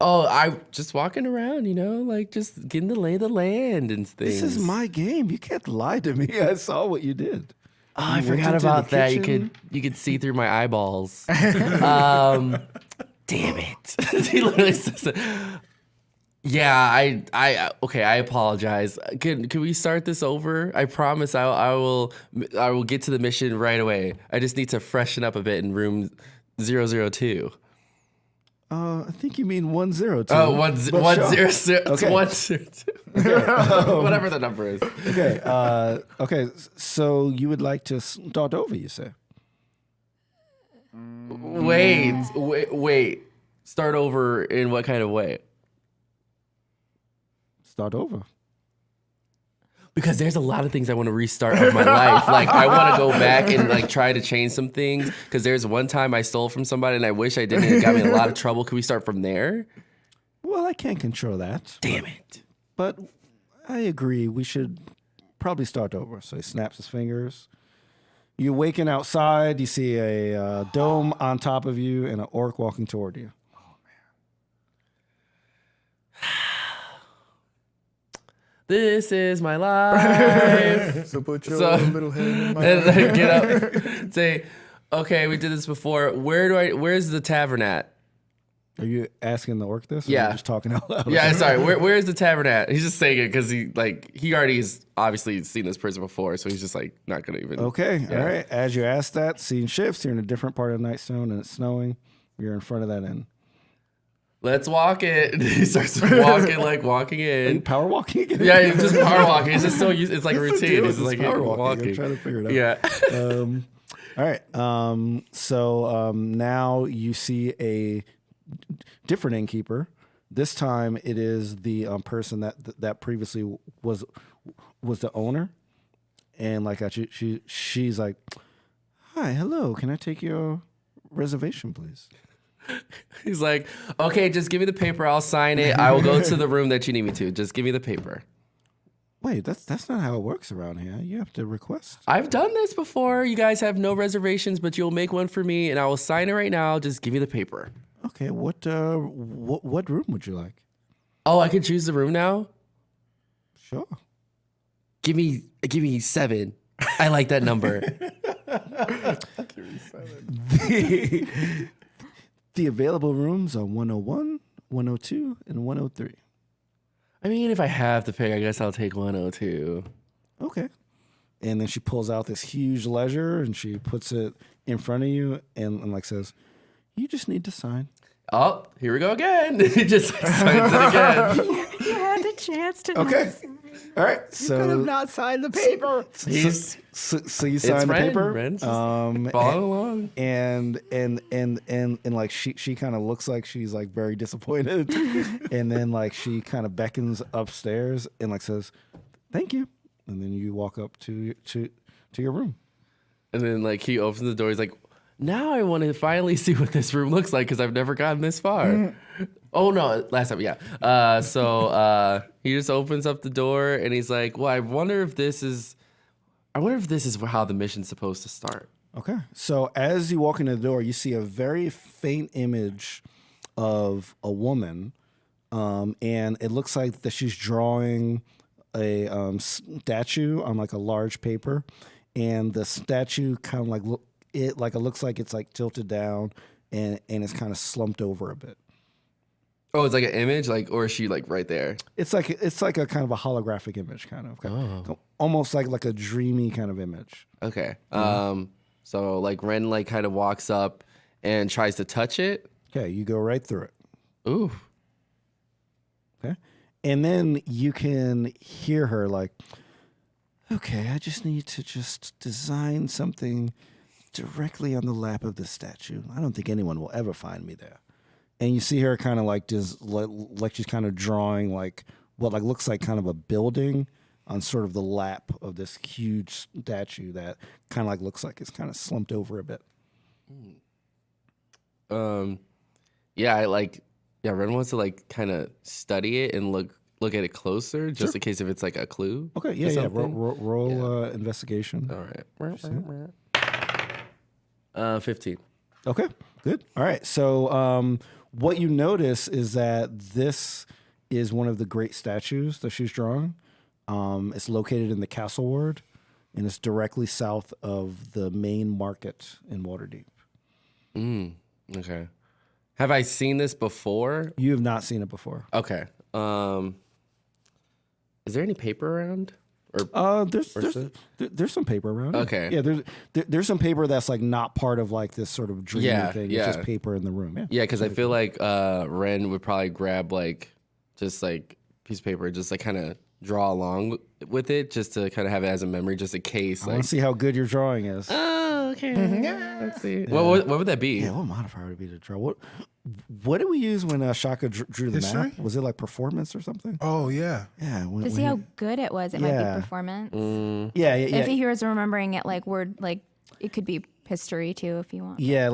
Oh, I just walking around, like just getting to lay the land and things. This is my game. You can't lie to me. I saw what you did. Oh, I went forgot into the about that. kitchen. You could see through my eyeballs. Damn it. He literally says it. Yeah, okay, I apologize. Can we start this over? I promise I will get to the mission right away. I just need to freshen up a bit in room 002. I think you mean 102. Oh, But 100. sure. It's Okay. 102. Whatever the number is. Okay. Okay. So you would like to start over, you say? Wait. Start over in what kind of way? Start over. Because there's a lot of things I want to restart of my life. Like I want to go back and like try to change some things. Because there's one time I stole from somebody and I wish I didn't. It got me in a lot of trouble. Can we start from there? Well, I can't control that. Damn it. But I agree. We should probably start over. So he snaps his fingers. You awaken outside. You see a dome on top of you and an orc walking toward you. This is my life. So put your little head in my And then get up. Say, okay, we did this before. Where's the tavern at? Are you asking the orc this? Or Yeah. Are you just talking out loud? Yeah, sorry. Where's the tavern at? He's just saying it because he already has obviously seen this person before, so he's just like not gonna even. Okay. Yeah. All right. As you ask that, scene shifts. You're in a different part of Nightstone and it's snowing. You're in front of that inn. Let's walk it. He starts walking in. Power walking again? Yeah, he's just power walking. It's just so used. It's like What's the routine. deal He's with just this like power walking. I'm trying to figure it out. Yeah. All right. So now you see a different innkeeper. This time it is the person that previously was the owner, and like she's like, "Hi, hello. Can I take your reservation, please?" He's like, okay, just give me the paper. I'll sign it. I will go to the room that you need me to. Just give me the paper. Wait, that's not how it works around here. You have to request. I've done this before. You guys have no reservations, but you'll make one for me, and I will sign it right now. Just give me the paper. Okay, what room would you like? Oh, I can choose the room now? Sure. Give me 7. I like that number. The available rooms are 101, 102, and 103. I mean, if I have to pick, I guess I'll take 102. Okay. And then she pulls out this huge ledger and she puts it in front of you and like says, you just need to sign. Oh, here we go again. It just signs it again. You had the chance to. Okay. All right. You could have not signed the paper. So you sign the Ren. paper. Ren's just following along. And like she kind of looks like she's like very disappointed. And then like she kind of beckons upstairs and like says, thank you. And then you walk up to your room. And then like he opens the door. He's like, now I want to finally see what this room looks like because I've never gotten this far. Oh no, last time, yeah. So he just opens up the door and he's like, well, I wonder if this is how the mission's supposed to start. Okay. So as you walk into the door, you see a very faint image of a woman, and it looks like that she's drawing a statue on like a large paper, and the statue kind of like it looks like it's like tilted down and it's kind of slumped over a bit. Oh, it's like an image, like, or is she like right there? It's like a kind of a holographic image, kind of almost like a dreamy kind of image. Okay. So like Wren like kind of walks up and tries to touch it. Okay, you go right through it. Ooh. Okay, and then you can hear her like, okay, I just need to just design something directly on the lap of the statue. I don't think anyone will ever find me there. And you see her kind of like like she's kind of drawing like what like looks like kind of a building on sort of the lap of this huge statue that kind of like looks like it's kind of slumped over a bit. Ren wants to like kind of study it and look at it closer just in case if it's like a clue. Okay, yeah. Roll investigation. All right. 15. Okay, good. All right. So what you notice is that this is one of the great statues that she's drawing. It's located in the Castle Ward, and it's directly south of the main market in Waterdeep. Okay. Have I seen this before? You have not seen it before. Okay. Is there any paper around? Or there's some paper around. Okay. Yeah, there's some paper that's like not part of like this sort of dreamy thing. Yeah. It's just paper in the room. Yeah. Yeah, because I feel like Wren would probably grab like just like piece of paper, just like kind of draw along with it, just to kind of have it as a memory, just in case. I want to see how good your drawing is. Oh, okay. Let's see. Yeah. What would that be? Yeah, what modifier would be to draw? What did we use when Shaka drew the History? map? Was it like performance or something? Oh yeah. Yeah. To see how good it was, it might be performance. Yeah. If he was remembering it like word, like it could be history too if you want. Yeah,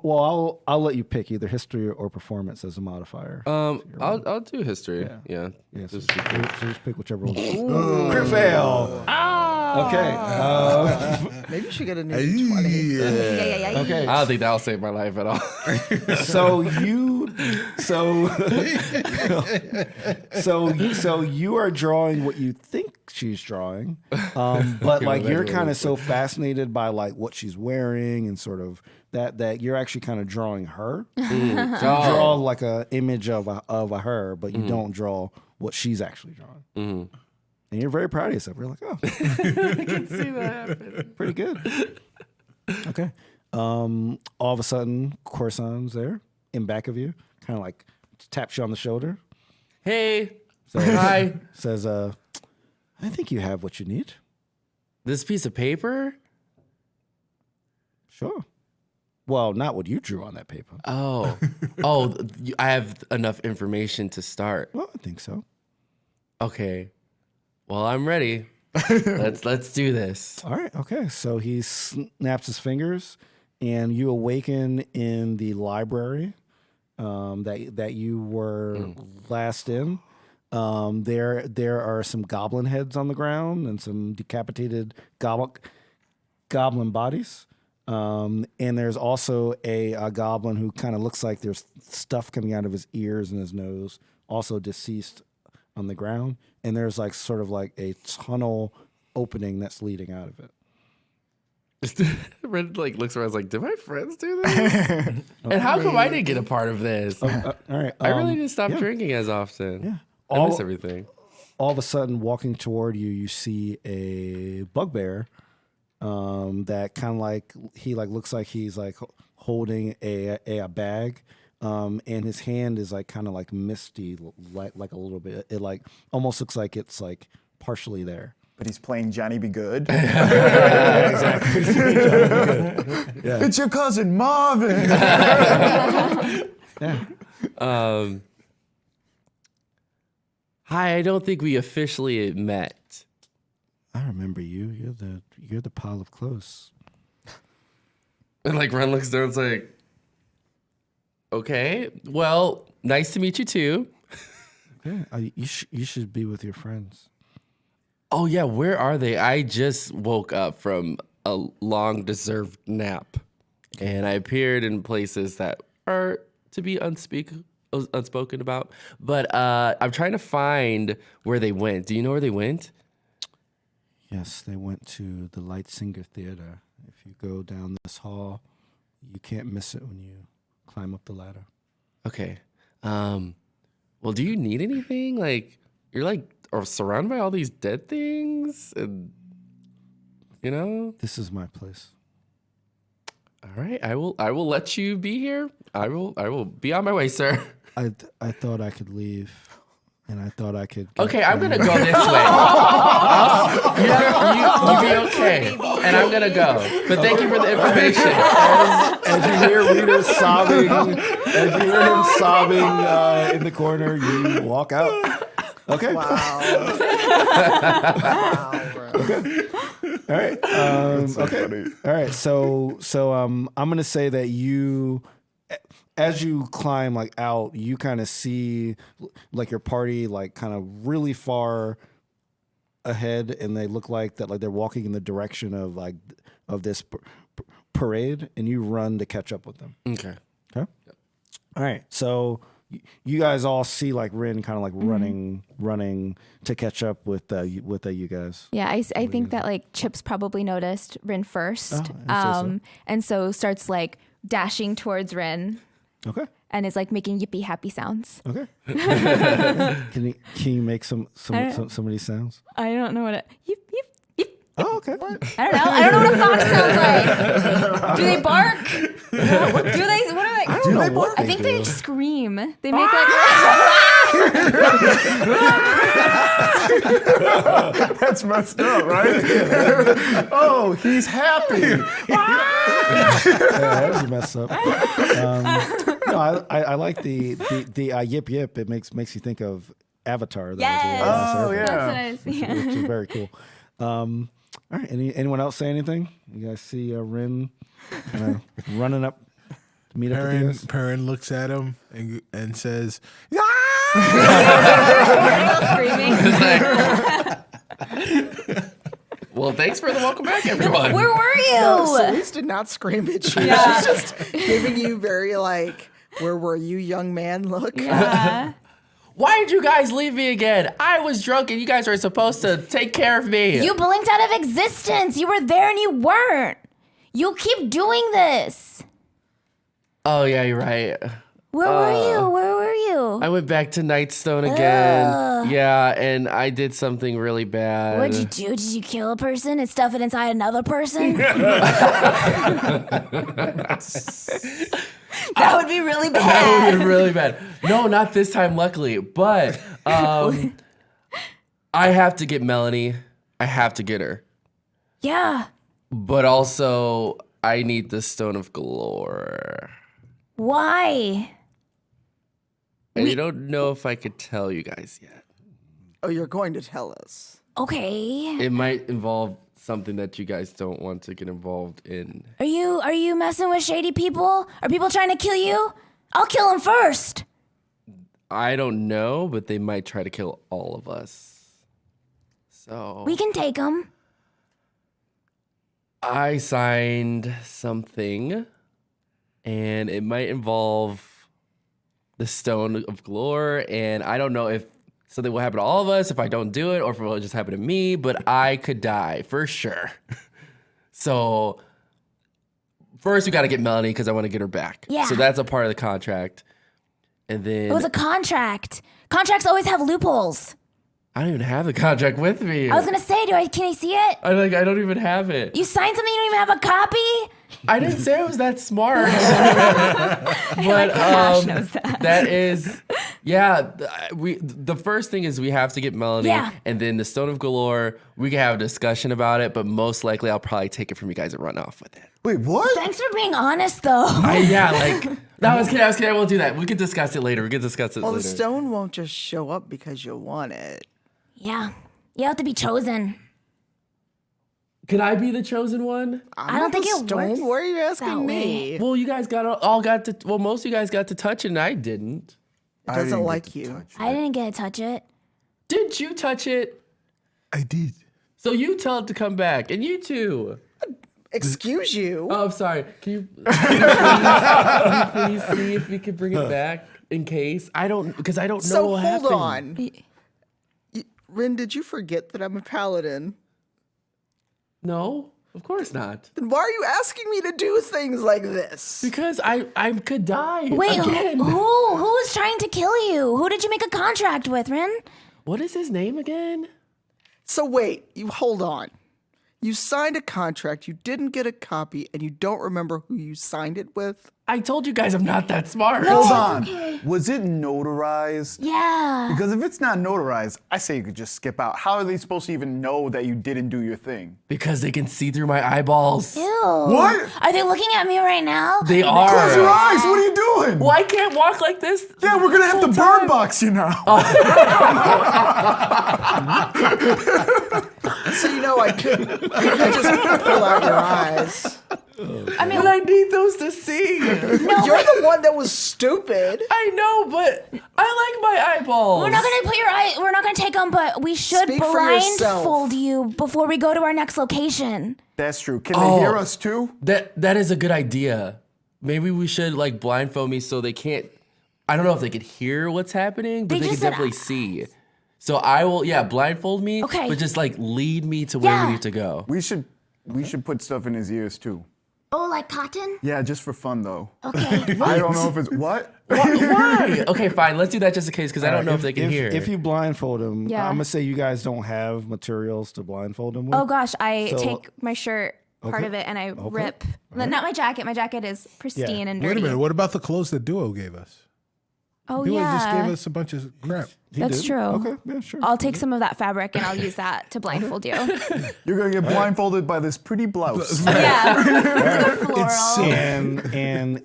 Well, I'll let you pick either history or performance as a modifier. I'll do history. Yeah. So just pick whichever one. Crit fail. Okay. Maybe you should get a new 20. Yeah. Okay. I don't think that'll save my life at all. So you are drawing what you think she's drawing, but like you're kind of so fascinated by like what she's wearing and sort of that you're actually kind of drawing her. So you draw like a image of a her, but you don't draw what she's actually drawing. And you're very proud of yourself. You're like, oh, I can see that happen. pretty good. Okay. All of a sudden, Corson's there in back of you, kind of like taps you on the shoulder. Hey. Hi. Says, I think you have what you need. This piece of paper? Sure. Well, not what you drew on that paper. Oh, I have enough information to start. Well, I think so. Okay. Well, I'm ready. Let's do this. All right. Okay. So he snaps his fingers, and you awaken in the library that you were last in. There are some goblin heads on the ground and some decapitated goblin bodies. And there's also a goblin who kind of looks like there's stuff coming out of his ears and his nose, also deceased on the ground. And there's like sort of like a tunnel opening that's leading out of it. Ren like looks around, like, did my friends do this? And how come I didn't get a part of this? All right. I really need to stop drinking as often. Yeah. I miss everything. All of a sudden, walking toward you, you see a bugbear that kind of like he like looks like he's like holding a bag, and his hand is like kind of like misty, like a little bit. It like almost looks like it's like partially there. But he's playing Johnny Be Good. Yeah, exactly. Yeah. It's your cousin Marvin. Yeah. Hi, I don't think we officially met. I remember you. You're the pile of clothes. And like Ren looks down and's like, okay, well, nice to meet you too. Yeah, you should be with your friends. Oh yeah, where are they? I just woke up from a long deserved nap. And I appeared in places that are to be unspoken about. But I'm trying to find where they went. Do you know where they went? Yes, they went to the Lightsinger Theater. If you go down this hall, you can't miss it when you climb up the ladder. Okay. Well, do you need anything? Like, you're like are surrounded by all these dead things, and you know. This is my place. All right, I will let you be here. I will be on my way, sir. I thought I could leave, and I thought I could. Okay, I'm gonna go this way. You be okay, and I'm gonna go. But thank you for the information. As you hear Rita sobbing, as you hear him sobbing in the corner, you walk out. Okay. Wow. Okay. All right. Okay. funny. All right. So I'm gonna say that you, as you climb like out, you kind of see like your party like kind of really far ahead, and they look like that, like they're walking in the direction of like of this parade, and you run to catch up with them. Okay. Okay. Yep. All right. So you guys all see like Wren kind of like running to catch up with you guys. Yeah, I think that like Chip's probably noticed Wren first, and so starts like dashing towards Wren. Okay. And is like making yippee happy sounds. Okay. Can you make some of these sounds? I don't know what it. Yip yip yip. Oh, okay. I don't know what a fox sounds like. Do they bark? Do they? What do they? Do what I think they scream. They make like. That's messed up, right? Oh, he's happy. Yeah, that was messed up. No, I like the yip yip. It makes you think of Avatar. Yes. Oh, yeah. That's what I was, Which is very cool. All right. Anyone else say anything? You guys see Wren running up to meet up with you guys? Perrin looks at him and says, screaming. Well, thanks for the welcome back, everyone. Where were you? No, Celeste did not scream at you. Yeah. She's just giving you very like, where were you, young man? Look. Yeah. Why did you guys leave me again? I was drunk and you guys were supposed to take care of me. You blinked out of existence. You were there and you weren't. You keep doing this. Oh, yeah, you're right. Where were you? Where were you? I went back to Nightstone again. Yeah, and I did something really bad. What'd you do? Did you kill a person and stuff it inside another person? That would be really That bad. would be really bad. No, not this time, luckily. But I have to get Melanie. I have to get her. Yeah. But also, I need the Stone of Galore. Why? And you don't know if I could tell you guys yet. Oh, you're going to tell us. Okay. It might involve something that you guys don't want to get involved in. Are you messing with shady people? Are people trying to kill you? I'll kill them first. I don't know, but they might try to kill all of us. So We can take them. I signed something, and it might involve the Stone of Galore, and I don't know if something will happen to all of us if I don't do it, or if it will just happen to me, but I could die for sure. So first we got to get Melanie because I want to get her back. Yeah. So that's a part of the contract. And then It was a contract. Contracts always have loopholes. I don't even have the contract with me. I was gonna say, can I see it? I don't even have it. You signed something, you don't even have a copy? I didn't say I was that smart. But Ash knows that. that is, yeah. The first thing is we have to get Melanie, Yeah. and then the Stone of Galore. We can have a discussion about it, but most likely I'll probably take it from you guys and run off with it. Wait, what? Thanks for being honest, though. No, I was kidding. I won't do that. We could discuss it later. Well, later. the stone won't just show up because you want it. Yeah. You have to be chosen. Can I be the chosen one? I don't think the it stone. works Why are you that asking me? Well, you guys all got to. Well, most of you guys got to touch it, and I didn't. It I doesn't didn't get like to you. touch I didn't get to touch it. Did you touch it? I did. So you tell it to come back, and you too. Excuse you. Oh, I'm sorry. Can you please see if we can bring it back in case? Because I don't know So what hold happened. on. Ren, did you forget that I'm a paladin? No, of course not. Then why are you asking me to do things like this? Because I could die Wait, again. who was trying to kill you? Who did you make a contract with, Ren? What is his name again? So wait, you hold on. You signed a contract, you didn't get a copy, and you don't remember who you signed it with? I told you guys I'm not that smart. Hold on. Was it notarized? Yeah. Because if it's not notarized, I say you could just skip out. How are they supposed to even know that you didn't do your thing? Because they can see through my eyeballs. Ew. What? Are they looking at me right now? They Close your are. eyes. What are you doing? Well, I can't walk like this. Yeah, we're gonna have to bird box you now. So you know I could just pull out your eyes. I mean, But I need those to see. You're the one that was stupid. I know, but I like my eyeballs. we're not gonna put your eye. We're not gonna take them, but we should Speak for yourself. blindfold you before we go to our next location. That's true. Can they hear us too? That is a good idea. Maybe we should like blindfold me so they can't. I don't know if they could hear what's happening, but They they, just can said, definitely see. So I will, blindfold me. Okay. But just like lead me to where Yeah. we need to go. We should put stuff in his ears too. Oh, like cotton? Yeah, just for fun though. Okay. I don't know if it's what. Why? Okay, fine. Let's do that just in case because I don't know if they can hear. If you blindfold him, Yeah. I'm gonna say you guys don't have materials to blindfold him with. Oh gosh, I So- take my shirt, part Okay. of it, and I rip. Not my jacket. My jacket is pristine and dirty. Wait a minute. What about the clothes that Duo gave us? Oh Duo just gave yeah, us a bunch of crap. He that's did? true. Okay, yeah, sure. I'll take some of that fabric and I'll use that to blindfold you. You're gonna get blindfolded by this pretty blouse. Yeah, it's like a floral.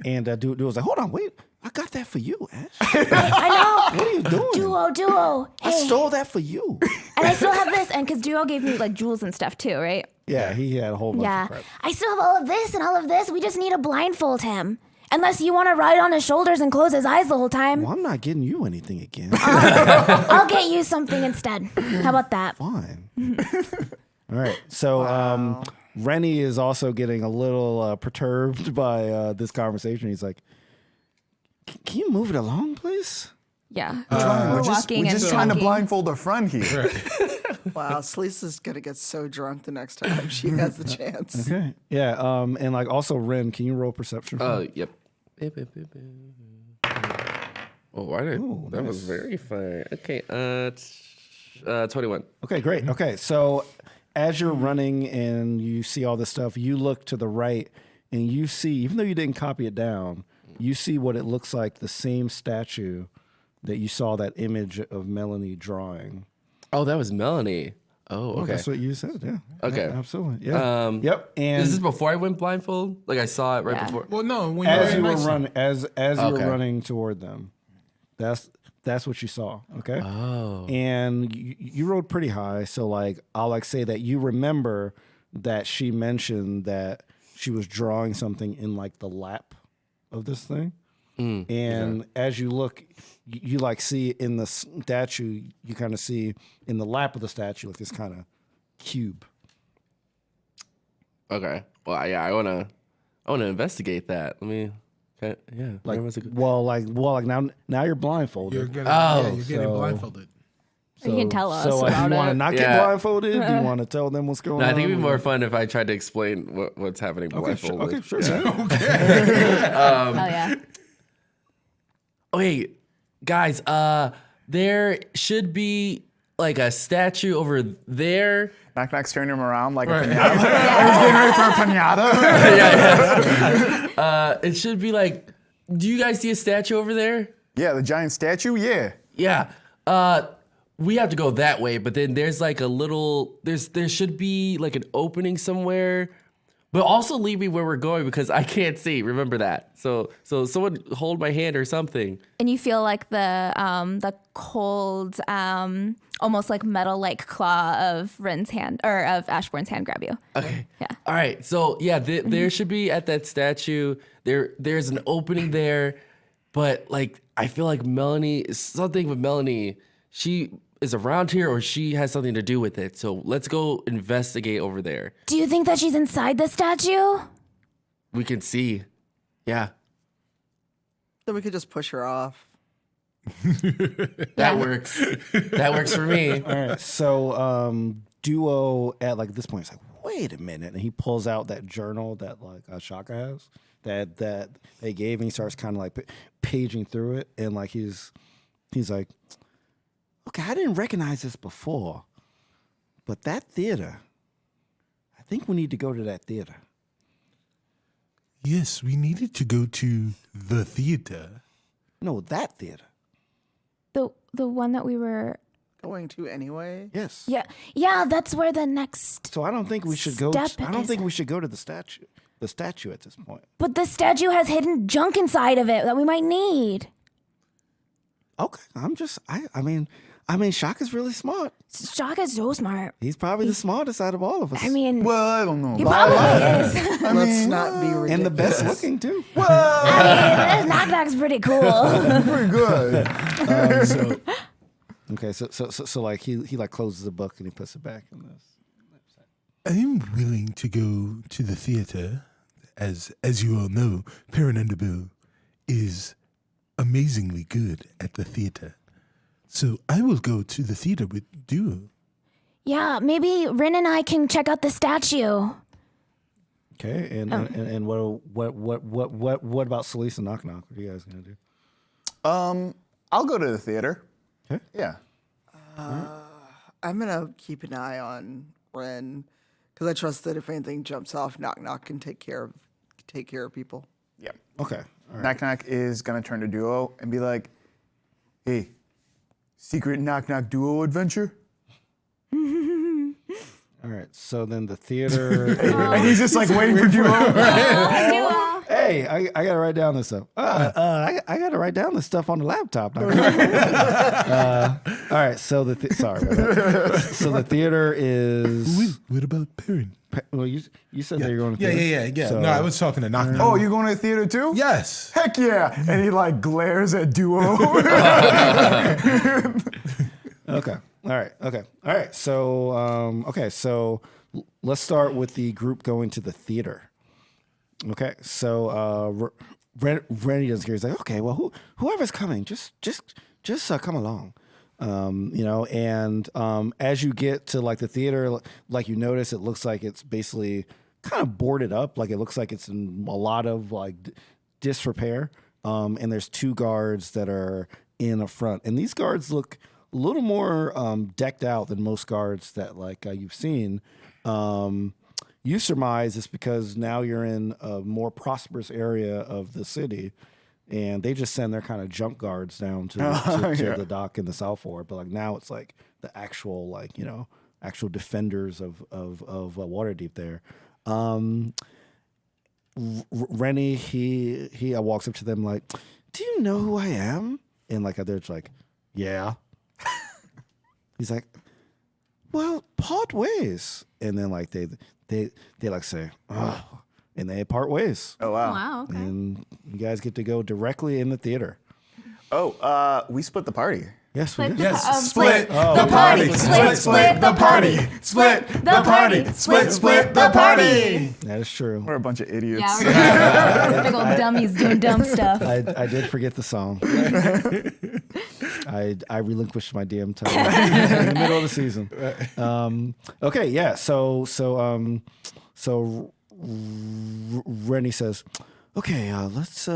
and dude was like, hold on, wait, I got that for you, Ash. I know. What are you doing? Duo. I Hey, stole that for you. and I still have this, and because Duo gave me like jewels and stuff too, right? Yeah, he had a whole bunch Yeah. of crap. I still have all of this and all of this. We just need to blindfold him. Unless you want to ride on his shoulders and close his eyes the whole time. Well, I'm not getting you anything again. I'll get you something instead. How about that? Fine. All right. So Rennie is also getting a little perturbed by this conversation. He's like, can you move it along, please? Yeah. We're walking and just trying to talking. blindfold our friend here. Wow, Slisa's gonna get so drunk the next time she has the chance. Okay. Yeah. And like also, Ren, can you roll perception? For me? Yep. Oh, why did that was very fun. Okay, 21. Okay, great. Okay, so as you're running and you see all this stuff, you look to the right and you see, even though you didn't copy it down, you see what it looks like the same statue that you saw that image of Melanie drawing. Oh, that was Melanie. Oh, Oh, okay. that's what you said. Yeah. Okay. Yeah, absolutely. Yeah. yep. And Is this before I went blindfold? Like I saw it right Yeah. before. Well, no. When as you were were next- running, as you were Okay. running toward them, that's what you saw. Okay. Oh. And you rode pretty high, so like I'll like say that you remember that she mentioned that she was drawing something in like the lap of this thing. And as you look, you like see in the statue, you kind of see in the lap of the statue like this kind of cube. Okay. Well, yeah, I wanna investigate that. Let me. Okay, yeah. Like, where was it? now you're blindfolded. You're getting, Oh. you're getting blindfolded. You can tell us So, do about you want to it. not get Yeah. blindfolded? Do you want to tell them what's going No, on? I think it'd be more fun if I tried to explain what's happening. Okay, sure. blindfolded. Okay, sure. Oh yeah. Wait, guys, there should be like a statue over there. Knock knock's turning him around like Right. a pinata. Are you getting ready for a pinata? It should be like. Do you guys see a statue over there? Yeah, the giant statue. Yeah. Yeah. We have to go that way, but then there's like a little. There should be like an opening somewhere. But also leave me where we're going because I can't see. Remember that. So someone hold my hand or something. And you feel like the cold, almost like metal-like claw of Wren's hand or of Ashbourne's hand grab you. Okay. Yeah. All right. So yeah, there should be at that statue. There's an opening there, but like I feel like something with Melanie. She is around here, or she has something to do with it. So let's go investigate over there. Do you think that she's inside the statue? We can see. Yeah. Then we could just push her off. That works. That works for me. All right. So Duo at like this point is like, wait a minute, and he pulls out that journal that like Shaka has that they gave, and he starts kind of like paging through it, and like he's like, okay, I didn't recognize this before, but that theater, I think we need to go to that theater. Yes, we needed to go to the theater. No, that theater. The one that we were. Going to anyway. Yes. Yeah. That's where the next. So I don't think we should go. Step I don't is- think we should go to the statue. The statue at this point. But the statue has hidden junk inside of it that we might need. Okay, I mean, Shaka's really smart. Shaka's so smart. He's probably the smartest out of all of us. I mean, Well, I don't know. he probably is. Let's not be ridiculous. and the best looking too. I mean, this knockback's pretty cool. Pretty good. Okay, so like he like closes the book and he puts it back in this. I'm willing to go to the theater. As you all know, Perrin Underbill is amazingly good at the theater. So I will go to the theater with Duo. Yeah, maybe Wren and I can check out the statue. Okay, and what about Celise and Knock Knock? What are you guys gonna do? I'll go to the theater. Okay. Yeah. I'm gonna keep an eye on Wren because I trust that if anything jumps off, Knock Knock can take care of people. Yeah. Okay, all right. Knock Knock is gonna turn to Duo and be like, "Hey, secret Knock Knock Duo adventure." All right, so then the theater. And he's just like waiting for Duo. Hey, I gotta write down this stuff. I gotta write down this stuff on the laptop. All right, so sorry. About that. So the theater is. What about Perrin? Well, you said that you're going to. Yeah. So- No, I was talking to Knock Knock. Oh, you going to the theater too? Yes. Heck yeah! And he like glares at Duo. Okay. All right. So let's start with the group going to the theater. Okay. So Randy doesn't care. He's like, okay, well, whoever's coming, just come along. And as you get to like the theater, like you notice, it looks like it's basically kind of boarded up. Like it looks like it's in a lot of like disrepair. And there's two guards that are in the front, and these guards look a little more decked out than most guards that like you've seen. You surmise it's because now you're in a more prosperous area of the city, and they just send their kind of junk guards down to the dock in the South Forward. But like now it's like the actual actual defenders of Waterdeep there. Rennie he walks up to them like, "Do you know who I am?" And like they're just like, "Yeah." He's like, well, part ways. And then like they like say, oh, and they part ways. Oh, wow. Wow. Okay. And you guys get to go directly in the theater. Oh, we split the party. Yes, we Split did. Yes, split the party. Split the party. Split the party. Split the party. That is true. We're a bunch of idiots. Yeah, we're big old dummies doing dumb stuff. I did forget the song. I relinquished my DM title in the middle of the season. Okay, yeah. So Rennie says, "Okay, let's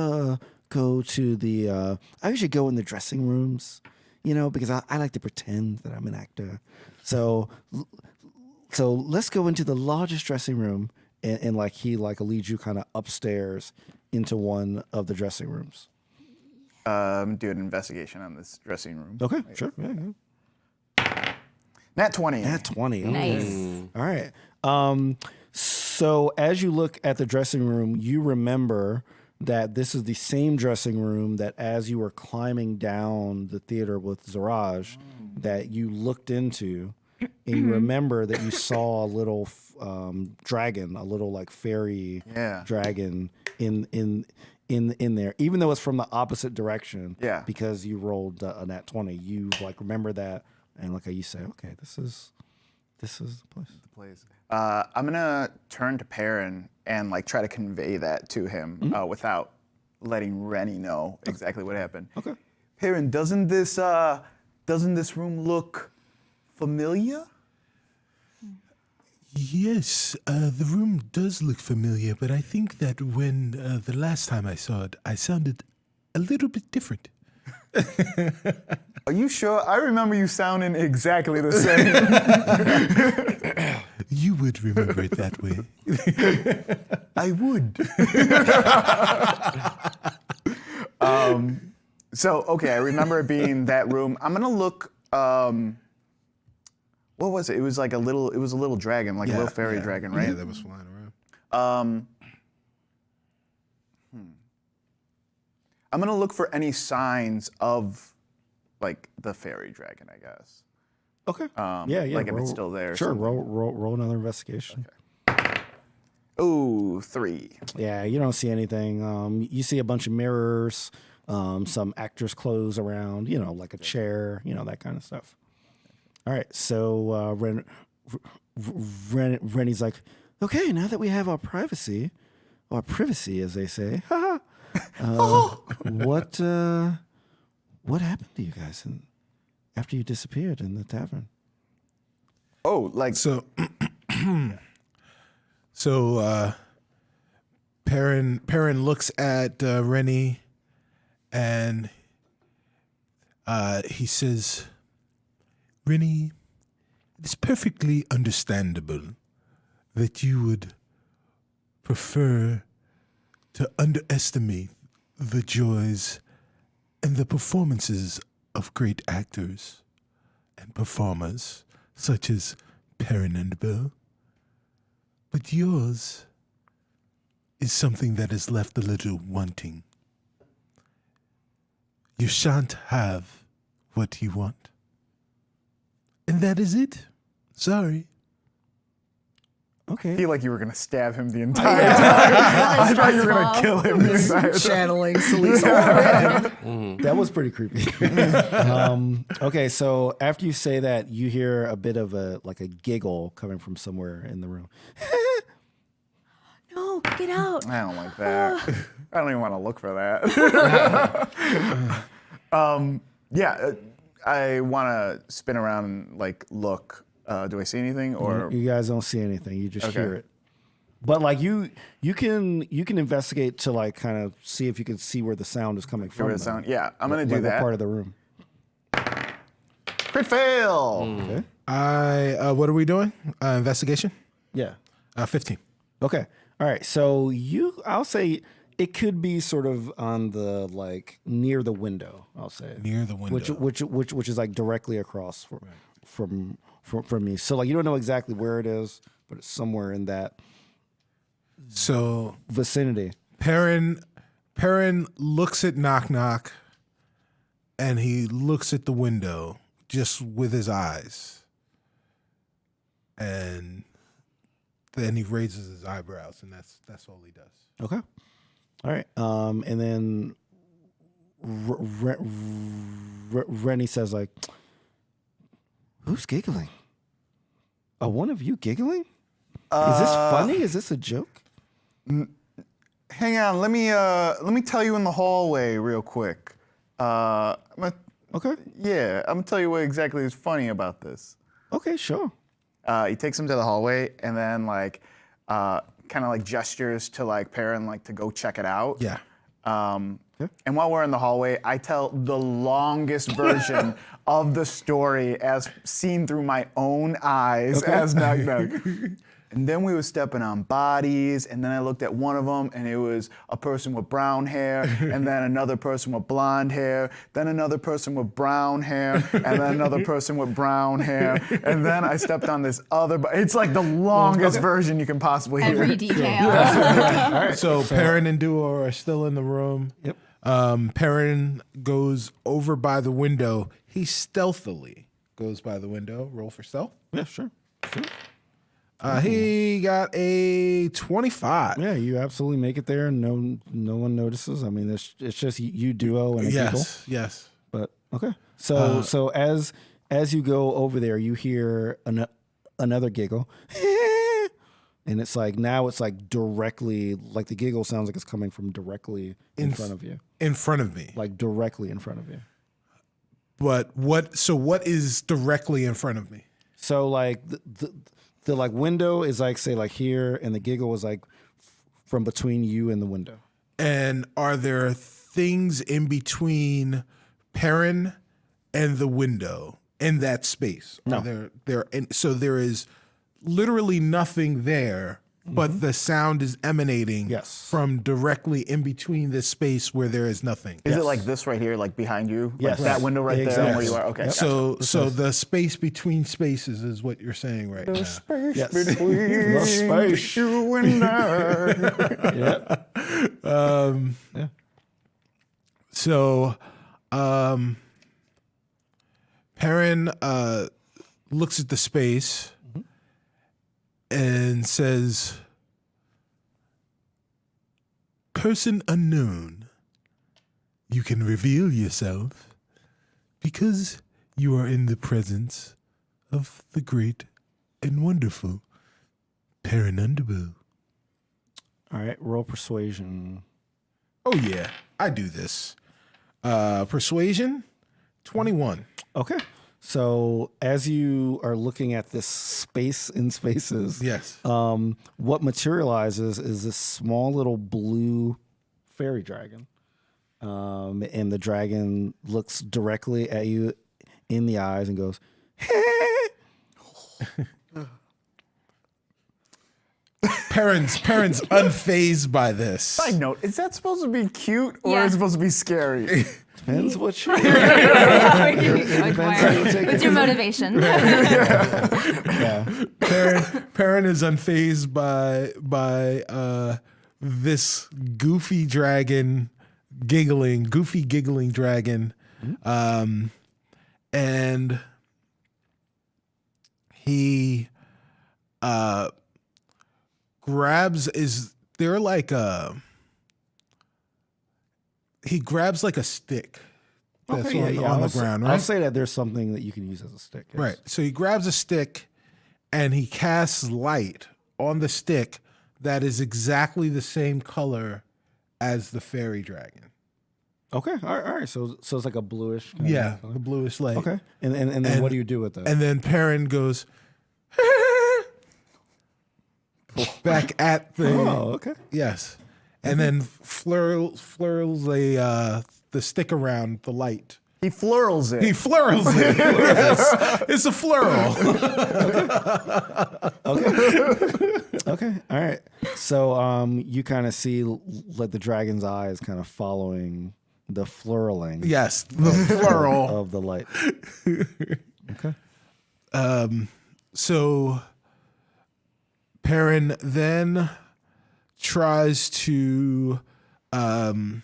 go to the. I usually go in the dressing rooms, because I like to pretend that I'm an actor. So let's go into the largest dressing room, and like he leads you kind of upstairs into one of the dressing rooms. Do an investigation on this dressing room. Okay, sure. Yeah. Nat 20. Nat 20. Okay. Nice. All right. So as you look at the dressing room, you remember that this is the same dressing room that as you were climbing down the theater with Zaraj, that you looked into, and you remember that you saw a little dragon, a little like fairy dragon in there, even though it's from the opposite direction. Yeah. Because you rolled a nat 20, you like remember that, and like you say, okay, this is the place. Please. I'm gonna turn to Perrin and like try to convey that to him without letting Rennie know exactly what happened. Okay. Perrin, doesn't this room look familiar? Yes, the room does look familiar, but I think that when the last time I saw it, I sounded a little bit different. Are you sure? I remember you sounding exactly the same. You would remember it that way. I would. Okay, I remember it being that room. I'm gonna look. What was it? It was like a little dragon, like a little fairy dragon, right? Yeah, that was flying around. I'm gonna look for any signs of like the fairy dragon, I guess. Okay. Like if it's still there. Sure. Roll another investigation. Okay. Ooh, 3. Yeah, you don't see anything. You see a bunch of mirrors, some actors' clothes around, like a chair, that kind of stuff. All right, so Rennie's like, okay, now that we have our privacy, or privacy, as they say, what happened to you guys after you disappeared in the tavern? Oh, like So Perrin looks at Rennie, and he says, Rennie, it's perfectly understandable that you would prefer to underestimate the joys and the performances of great actors and performers such as Perrin and Bill. But yours is something that is left a little wanting. You shan't have what you want. And that is it. Sorry. I Okay. feel like you were gonna stab him the entire time. I thought you were gonna kill him the entire time. Channeling Celeste. That was pretty creepy. Okay, so after you say that, you hear a bit of a giggle coming from somewhere in the room. No, get out. I don't like that. I don't even want to look for that. I want to spin around and like look. Do I see anything or? You guys don't see anything. You just Okay. hear it. But like you can investigate to like kind of see if you can see where the sound is coming from. Where the though. sound? Yeah, I'm gonna do Like what that. part of the room. Crit fail. Okay. What are we doing? Investigation? Yeah. 15. Okay. All right. So I'll say it could be sort of on the like near the window. I'll say Near the window. which is like directly across from me. So like you don't know exactly where it is, but it's somewhere in that So vicinity. Perrin looks at Knock Knock, and he looks at the window just with his eyes. and then he raises his eyebrows, and that's all he does. Okay. All right. And then Rennie says, like, who's giggling? One of you giggling? Is this funny? Is this a joke? Hang on, let me tell you in the hallway real quick. Okay. Yeah, I'm gonna tell you what exactly is funny about this. Okay, sure. He takes him to the hallway and then like kind of like gestures to like Perrin like to go check it out. Yeah. And while we're in the hallway, I tell the longest version of the story as seen through my own eyes as Nug Nug. And then we were stepping on bodies, and then I looked at one of them, and it was a person with brown hair, and then another person with blonde hair, then another person with brown hair, and then another person with brown hair, and then I stepped on this other. It's like the longest version you can possibly hear. Every detail. All right. So Perrin and Duo are still in the room. Yep. Perrin goes over by the window. He stealthily goes by the window. Roll for stealth. Yeah, sure. He got a 25. Yeah, you absolutely make it there, and no one notices. I mean, it's just you, Duo, and a giggle. Yes. But okay. So as you go over there, you hear another giggle, and it's like now it's like directly, like the giggle sounds like it's coming from directly in front of you, In front of me. like directly in front of you. But what? So what is directly in front of me? So like the like window is like say like here, and the giggle was like from between you and the window. And are there things in between Perrin and the window in that space? No. So there is literally nothing there, but the sound is emanating Yes. from directly in between this space where there is nothing. Is it like this right here, like behind you? Yes. Like that window right there Exactly. where you are? Okay. So the space between spaces is what you're saying right now. Space Yes. between The space. you and I. Yeah. So Perrin looks at the space and says, "Person unknown, you can reveal yourself because you are in the presence of the great and wonderful Perrin Underbow." All right. Roll persuasion. Oh yeah, I do this. Persuasion, 21. Okay. So as you are looking at this space in spaces, Yes. what materializes is this small little blue fairy dragon. And the dragon looks directly at you in the eyes and goes, Perrin's unfazed by this. Side note, is that supposed to be cute or Yeah. is it supposed to be scary? depends what you What's your motivation? Perrin is unfazed by this goofy giggling dragon, and he grabs he grabs like a stick that's on the ground, right? I'll say that there's something that you can use as a stick. Yes. Right. So he grabs a stick and he casts light on the stick that is exactly the same color as the fairy dragon. Okay. All right. So it's like a bluish. Kind Yeah, of color. the bluish light. Okay. And then what do you do with that? And then Perrin goes back at the. Oh, okay. Yes. And then flurls the stick around the light. He flurls it. He flurls it. Yes. It's a flurl. Okay. All right. So you kind of see like the dragon's eyes kind of following the flurling Yes, the flurl. of the light. Okay. So Perrin then tries to well,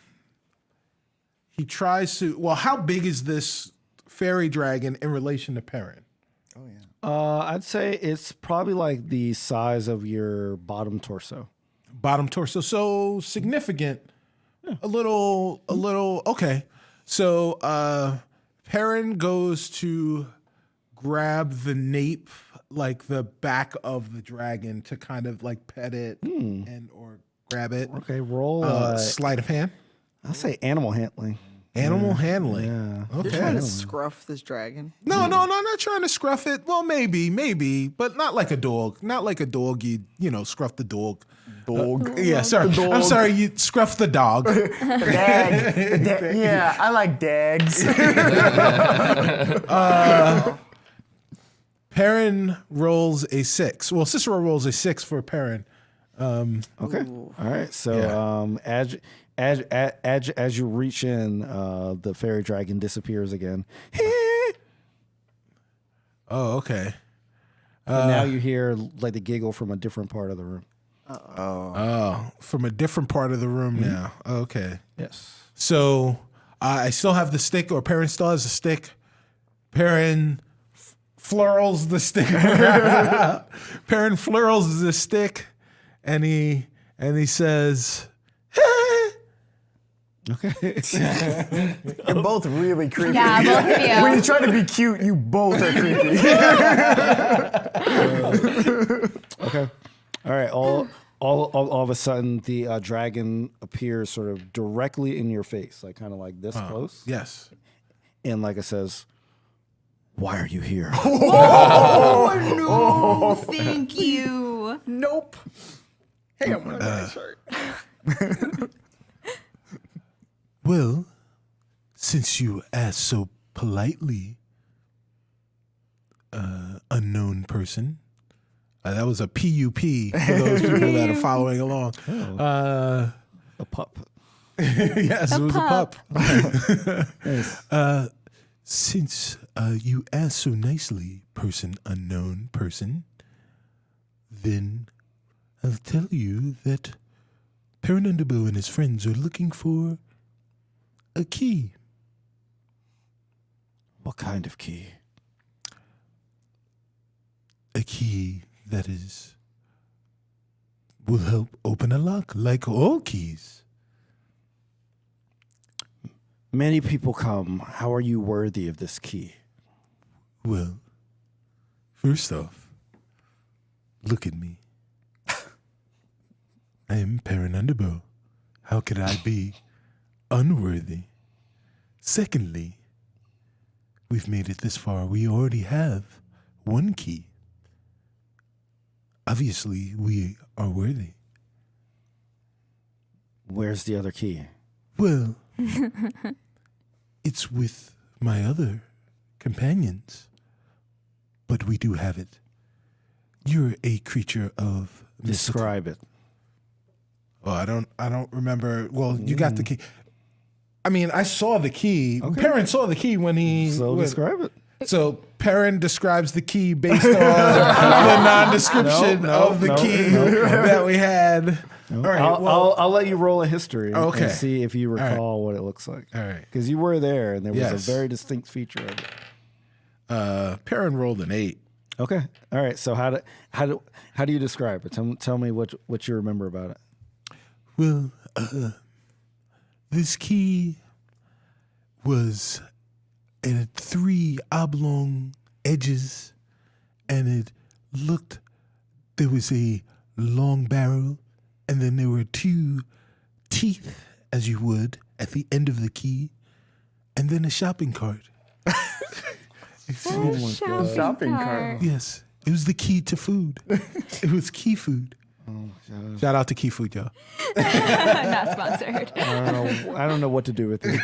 how big is this fairy dragon in relation to Perrin? Oh, yeah. I'd say it's probably like the size of your bottom torso. Bottom torso, so significant. A little. Okay. So Perrin goes to grab the nape, like the back of the dragon, to kind of like pet it and or grab it. Okay, roll. Sleight of hand. I'll say animal handling. Animal handling. Yeah. You're trying to Okay. scruff this dragon. No, I'm not trying to scruff it. Well, maybe, but not like a dog. Not like a dog. You know, scruff the dog. Dog. Yeah, sorry. I'm sorry. You scruff the dog. Dag. Yeah, I like dags. Perrin rolls a 6. Well, Cicero rolls a 6 for Perrin. Okay. All right. So as you reach in, the fairy dragon disappears again. Oh, okay. And now you hear like the giggle from a different part of the room. Oh, from a different part of the room now. Okay. Yes. So I still have the stick, or Perrin still has the stick. Perrin flurls the stick. Perrin flurls the stick, and he says, Okay. You're both really creepy. Yeah, both of you. When you try to be cute, you both are creepy. Okay. All right. All of a sudden, the dragon appears sort of directly in your face, like kind of like this close, yes. and like it says, "Why are you here?" No, thank you. Nope. Hey, I'm wearing my shirt. Well, since you asked so politely, unknown person, that was a PUP for those people that are following along. A pup. Yes, it was pup. a pup. Since you asked so nicely, unknown person, then I'll tell you that Perrin Underbow and his friends are looking for a key. What kind of key? A key that will help open a lock, like all keys. Many people come. How are you worthy of this key? Well, first off, look at me. I am Perrin Underbow. How could I be unworthy? Secondly, we've made it this far. We already have one key. Obviously, we are worthy. Where's the other key? Well, it's with my other companions, but we do have it. You're a creature of mystical. Describe it. Oh, I don't remember. Well, you got the key. I mean, I saw the key. Perrin saw the key when he. So describe it. So Perrin describes the key based on the non-description of the key that we had. All right, I'll let you roll a history and see if you recall what it looks like. All right. Because you were there and there was Yes. a very distinct feature of it. Perrin rolled an 8. Okay. All right. So how do you describe it? Tell me what you remember about it. Well, this key it had 3 oblong edges, and there was a long barrel, and then there were 2 teeth, as you would, at the end of the key, and then a shopping cart. Shopping cart. Yes, it was the key to food. It was key food. Shout out to Key Food, y'all. Not sponsored. I don't know what to do with it.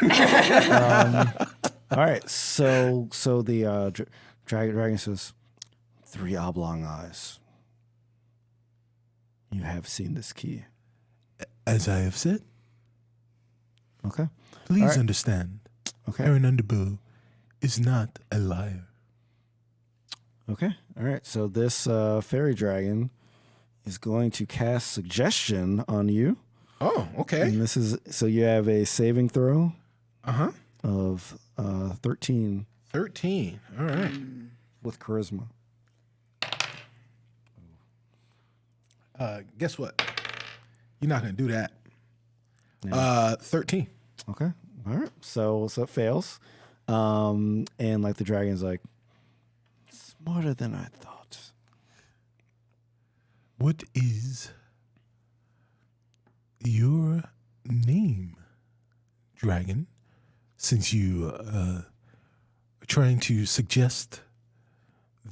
All right. So the dragon says, 3 oblong eyes. You have seen this key. As I have said, Okay. please All right. understand, Okay. Perrin Underbow is not a liar. Okay. All right. So this fairy dragon is going to cast suggestion on you. Oh, okay. And this is so you have a saving throw Uh-huh. of 13 13. All right. with charisma. Guess what? You're not going to do that. 13. Okay. All right. So it fails. And like the dragon's like, smarter than I thought. What is your name, dragon? Since you are trying to suggest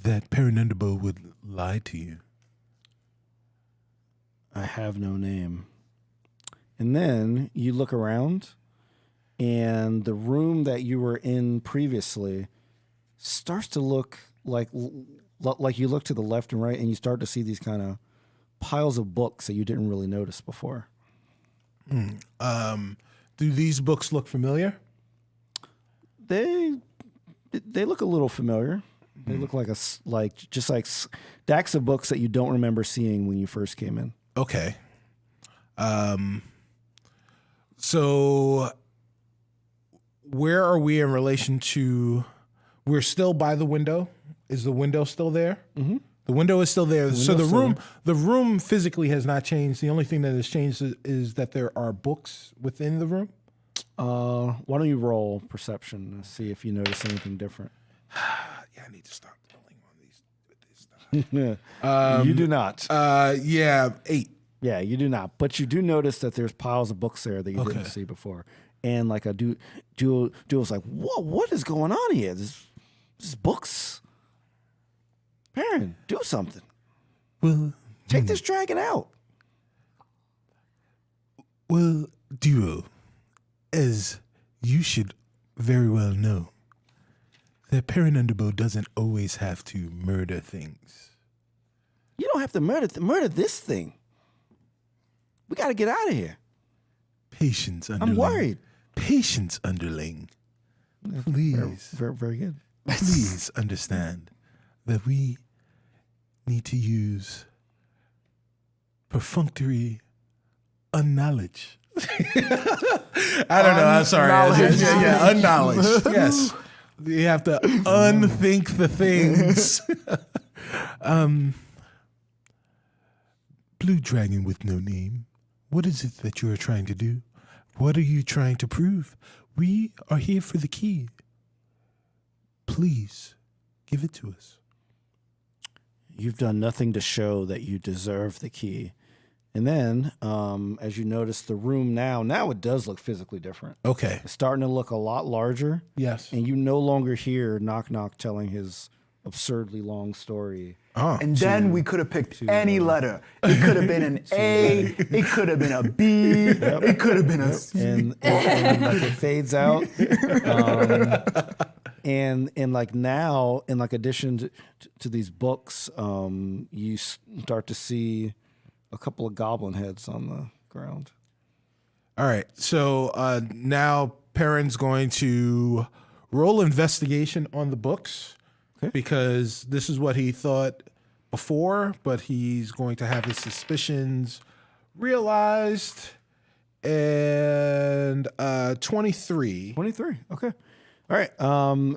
that Perrin Underbow would lie to you. I have no name. And then you look around, and the room that you were in previously starts to look like you look to the left and right, and you start to see these kind of piles of books that you didn't really notice before. Do these books look familiar? They look a little familiar. They look like just like stacks of books that you don't remember seeing when you first came in. Okay. So where are we in relation to? We're still by the window. Is the window still there? Mm-hmm. The window is still there. So the room physically has not changed. The only thing that has changed is that there are books within the room. Why don't you roll perception to see if you notice anything different? Yeah, I need to stop rolling on these with this stuff. You do not. Yeah, 8. Yeah, you do not. But you do notice that there's piles of books there that you didn't see before. And like a dude was like, whoa, what is going on here? This books. Perrin, do something. Well, take this dragon out. Well, Duo, as you should very well know, that Perrin Underbow doesn't always have to murder things. You don't have to murder this thing. We got to get out of here. Patience, underling. I'm worried. Patience, underling. Please. Very, very good. Please understand that we need to use perfunctory unknowledge. I don't know. I'm sorry. Yeah, unknowledge. Yes. You have to unthink the things. Blue dragon with no name. What is it that you are trying to do? What are you trying to prove? We are here for the key. Please give it to us. You've done nothing to show that you deserve the key. And then, as you notice the room now it does look physically different. Okay. It's starting to look a lot larger. Yes. And you no longer hear Knock Knock telling his absurdly long story. And then we could have picked any letter. It could have been an A. It could have been a B. It could have been a C. And like it fades out. And like now, in like addition to these books, you start to see a couple of goblin heads on the ground. All right. So now Perrin's going to roll investigation on the books because this is what he thought before, but he's going to have his suspicions realized. And 23. 23. Okay. All right.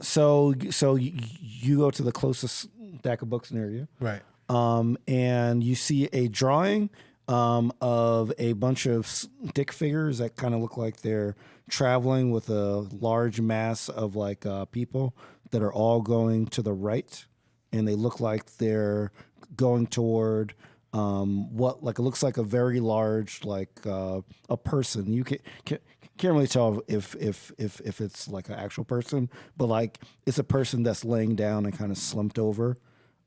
So you go to the closest stack of books near you. Right. And you see a drawing of a bunch of stick figures that kind of look like they're traveling with a large mass of like people that are all going to the right, and they look like they're going toward what like it looks like a very large like a person. You can't really tell if it's like an actual person, but like it's a person that's laying down and kind of slumped over.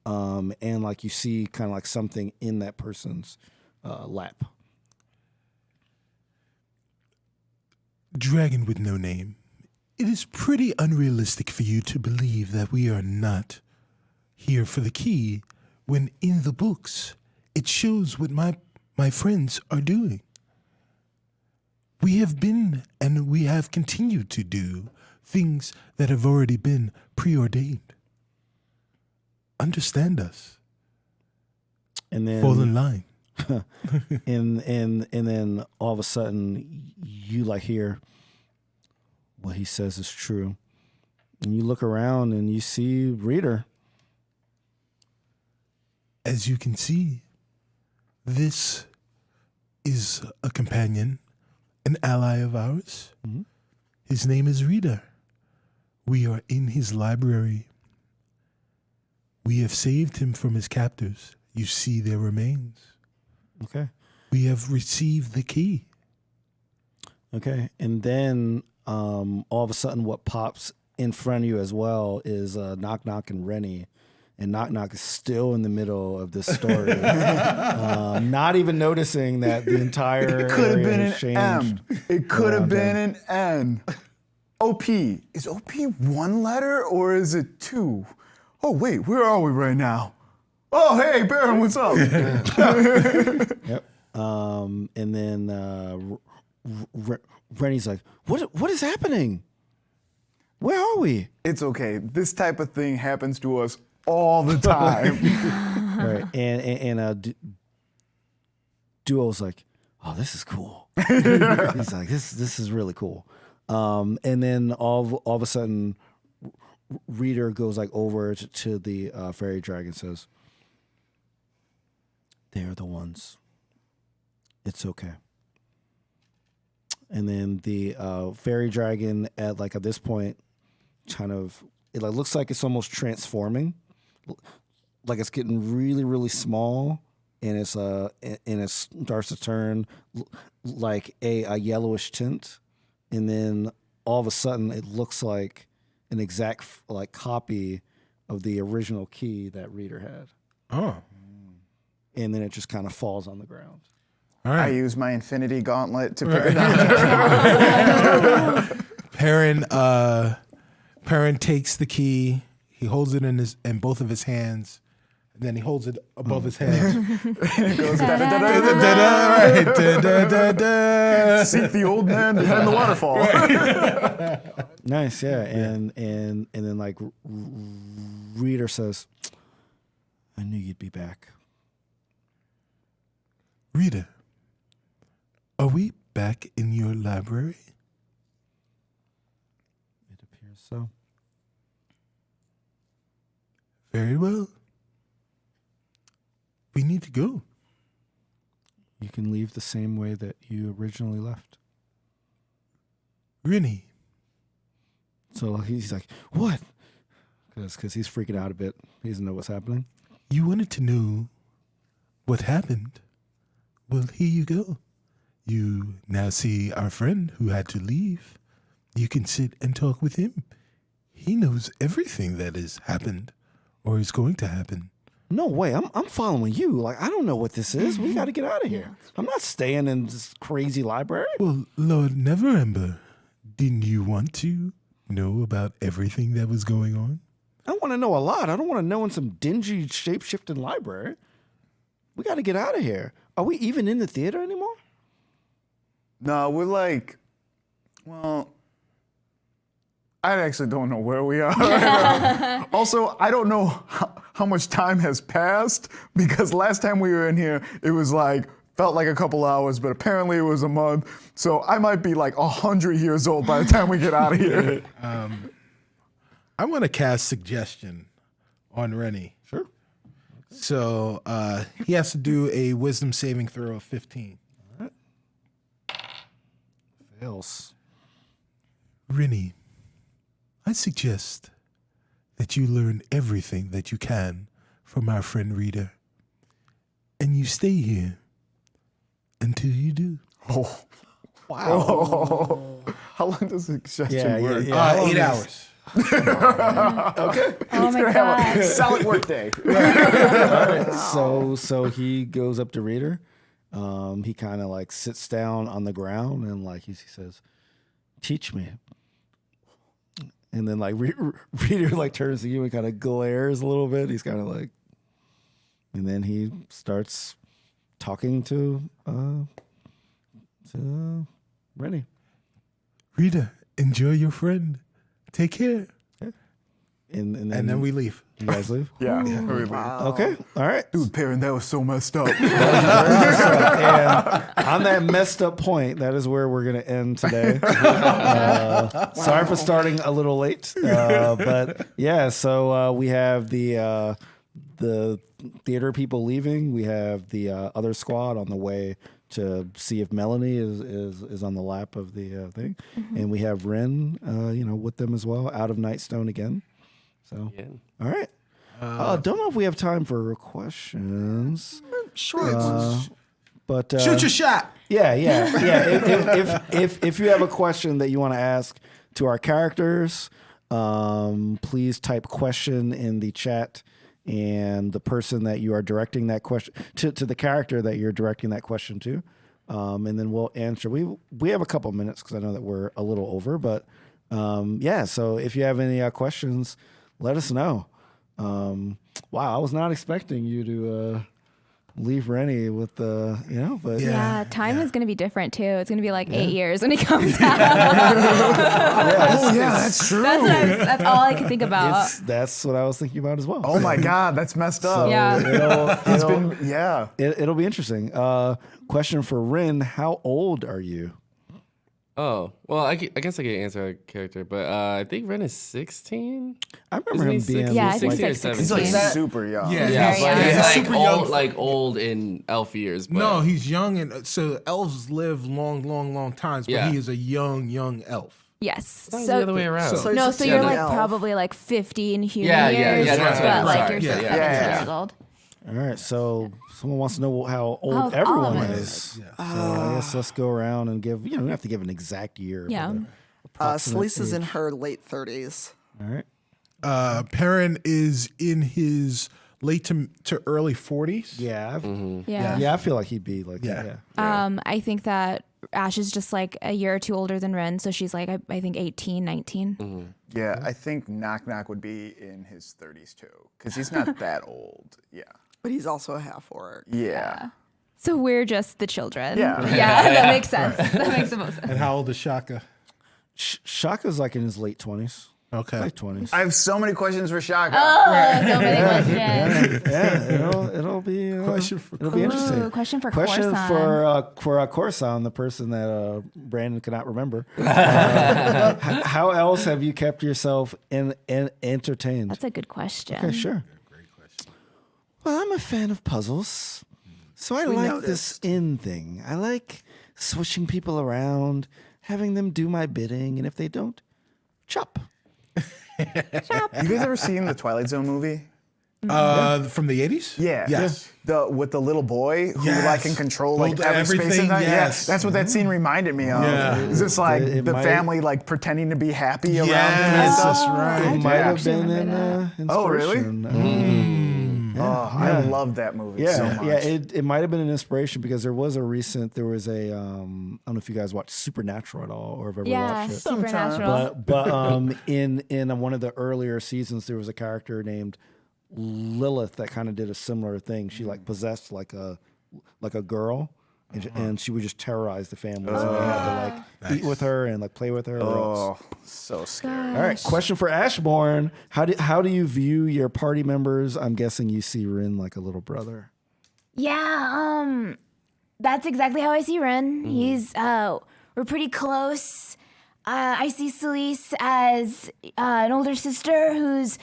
And like you see kind of like something in that person's lap. Dragon with no name. It is pretty unrealistic for you to believe that we are not here for the key when in the books it shows what my friends are doing. We have been and we have continued to do things that have already been preordained. Understand us. And then fall in line. and then all of a sudden you like hear what he says is true. And you look around and you see Reader. As you can see, This is a companion, an ally of ours. Mm-hmm. His name is Rita. We are in his library. We have saved him from his captors. You see their remains. Okay. We have received the key. Okay. And then all of a sudden what pops in front of you as well is Knock Knock and Rennie. And Knock Knock is still in the middle of this story. Not even noticing that the entire It could have area been has an changed. M. It could have around been him. an N. OP. Is OP one letter or is it two? Oh, wait, where are we right now? Oh, hey, Baron, what's up? Yep. And then Rennie's like, what is happening? Where are we? It's okay. This type of thing happens to us all the time. Right. And Duo's like, oh, this is cool. He's like, this is really cool. And then all of a sudden, Reader goes like over to the fairy dragon and says, they're the ones. It's okay. And then the fairy dragon at this point kind of it looks like it's almost transforming, like it's getting really, really small, and it starts to turn like a yellowish tint, and then all of a sudden it looks like an exact copy of the original key that Reader had. Oh. And then it just kind of falls on the ground. All I right. use my infinity gauntlet to pick it up. Perrin takes the key. He holds it in both of his hands, and then he holds it above his head. It goes Da-da-da, right, da-da-da-da. seek the old man behind the waterfall. Nice, yeah. And then Reader says, I knew you'd be back. Rita, are we back in your library? It appears so. Very well. We need to go. You can leave the same way that you originally left. Rennie, So he's like, what? Because he's freaking out a bit. He doesn't know what's happening. you wanted to know what happened. Well, here you go. You now see our friend who had to leave. You can sit and talk with him. He knows everything that has happened or is going to happen. No way. I'm following you. Like, I don't know what this is. We got to get out of here. I'm not staying in this crazy library. Well, Lord Neverember, didn't you want to know about everything that was going on? I want to know a lot. I don't want to know in some dingy, shape-shifting library. We got to get out of here. Are we even in the theater anymore? No, we're I actually don't know where we are. Also, I don't know how much time has passed because last time we were in here, it was felt like a couple hours, but apparently it was a month. So I might be 100 years old by the time we get out of here. I want to cast suggestion on Rennie. Sure. So he has to do a wisdom saving throw of 15. Fails. Rennie, I suggest that you learn everything that you can from our friend Rita, and you stay here until you do. Oh, Wow. how long does suggestion work? 8 hours. Okay. Oh my god. Solid work day. So he goes up to Reader. He kind of sits down on the ground and he says, "Teach me." And then Reader turns to you and kind of glares a little bit. He's kind of and then he starts talking to Rennie. Rita, enjoy your friend. Take care. And then we leave. you guys leave. Yeah. Okay. All right. Dude, Perrin, that was so messed up. And on that messed up point, that is where we're going to end today. Sorry for starting a little late, but yeah. So we have the the theater people leaving. We have the other squad on the way to see if Melanie is on the lap of the thing, and we have Wren, with them as well, out of Nightstone again. So, all right. Don't know if we have time for questions. Sure. But Shoot your shot. Yeah. If you have a question that you want to ask to our characters, please type question in the chat, and the person that you are directing that question to the character that you're directing that question to, and then we'll answer. We have a couple minutes because I know that we're a little over, but so if you have any questions, let us know. Wow, I was not expecting you to leave Rennie with the, but Yeah, time is going to be different too. It's going to be like 8 years when he comes out. That's true. That's all I can think about. That's what I was thinking about as well. Oh my God, that's messed up. It'll be interesting. Question for Wren: how old are you? Oh, well, I guess I can answer a character, but I think Wren is 16. I remember him being Yeah, I think 16 or it's like 17. He's like 16. super young. Yeah, Yeah, Very but young. he's Yeah, like super old, young. old in elf years. But No, he's young, and so elves live long times, but Yeah. he is a young elf. Yes. It's the other way around. So- No, so you're like elf. probably like 50 in human Yeah, years, that's what but I'm like sorry. you're Yeah, just yeah, 17 yeah. years old. All right, so someone wants to know how old How old everyone all of us is. So I guess let's go around and give. You don't have to give an exact year. but Yeah. a approximate Celise is age. in her late 30s. All right. Perrin is in his late to early 40s. Yeah. Yeah. Yeah. I feel like he'd be like Yeah. that. Yeah. I think that Ash is just like a year or two older than Wren, so she's like I think 18, 19. Yeah, I think Knock Knock would be in his 30s too, because he's not that old. Yeah. But he's also a half orc. Yeah. So we're just the children. Yeah. Yeah, that makes sense. That makes the most sense. And how old is Shaka? Shaka's like in his late 20s. Okay. Late 20s. I have so many questions for Shaka. Oh, so many questions. Yeah, it'll be Question for it'll be interesting. Ooh, question for Question Corson. for Corson, the person that Brandon cannot remember. How else have you kept yourself entertained? That's a good question. Okay, sure. Great question. Well, I'm a fan of puzzles, so I like this in thing. I like switching people around, having them do my bidding, and if they don't, chop. You guys ever seen the Twilight Zone movie? From the 80s? Yeah. Yes. With the little boy who Yes. like can control like Hold every space everything, in that. yes. Yeah, that's what that scene reminded me of. Yeah. It's just like It the might- family like pretending to be happy around him and Yes, stuff. that's right. It might have actually been remember an Oh, really? inspiration. Oh, I love that movie so much. Yeah, it might have been an inspiration because there was a I don't know if you guys watched Supernatural at all or have ever Yeah, watched it. Supernatural. But in one of the earlier seasons, there was a character named Lilith that kind of did a similar thing. She like possessed like a girl, and she would just terrorize the families, and they had to like eat with her and like play with her. Or else. Oh, so scary. All right, question for Ashbourne: how do you view your party members? I'm guessing you see Wren like a little brother. Yeah, that's exactly how I see Wren. He's we're pretty close. I see Celise as an older sister who's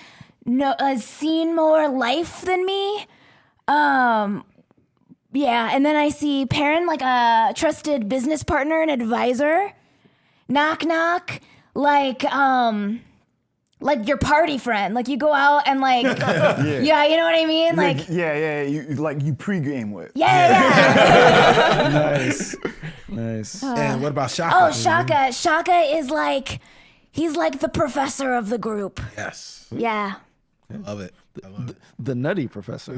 has seen more life than me. Yeah, and then I see Perrin like a trusted business partner and advisor. Knock Knock, like your party friend. Like you go out and like yeah, you know what I mean? Like you pregame with. yeah. Nice. And what about Shaka? Oh, Shaka. Shaka is like, he's like the professor of the group. Yes. Yeah. I love it. The Nutty Professor.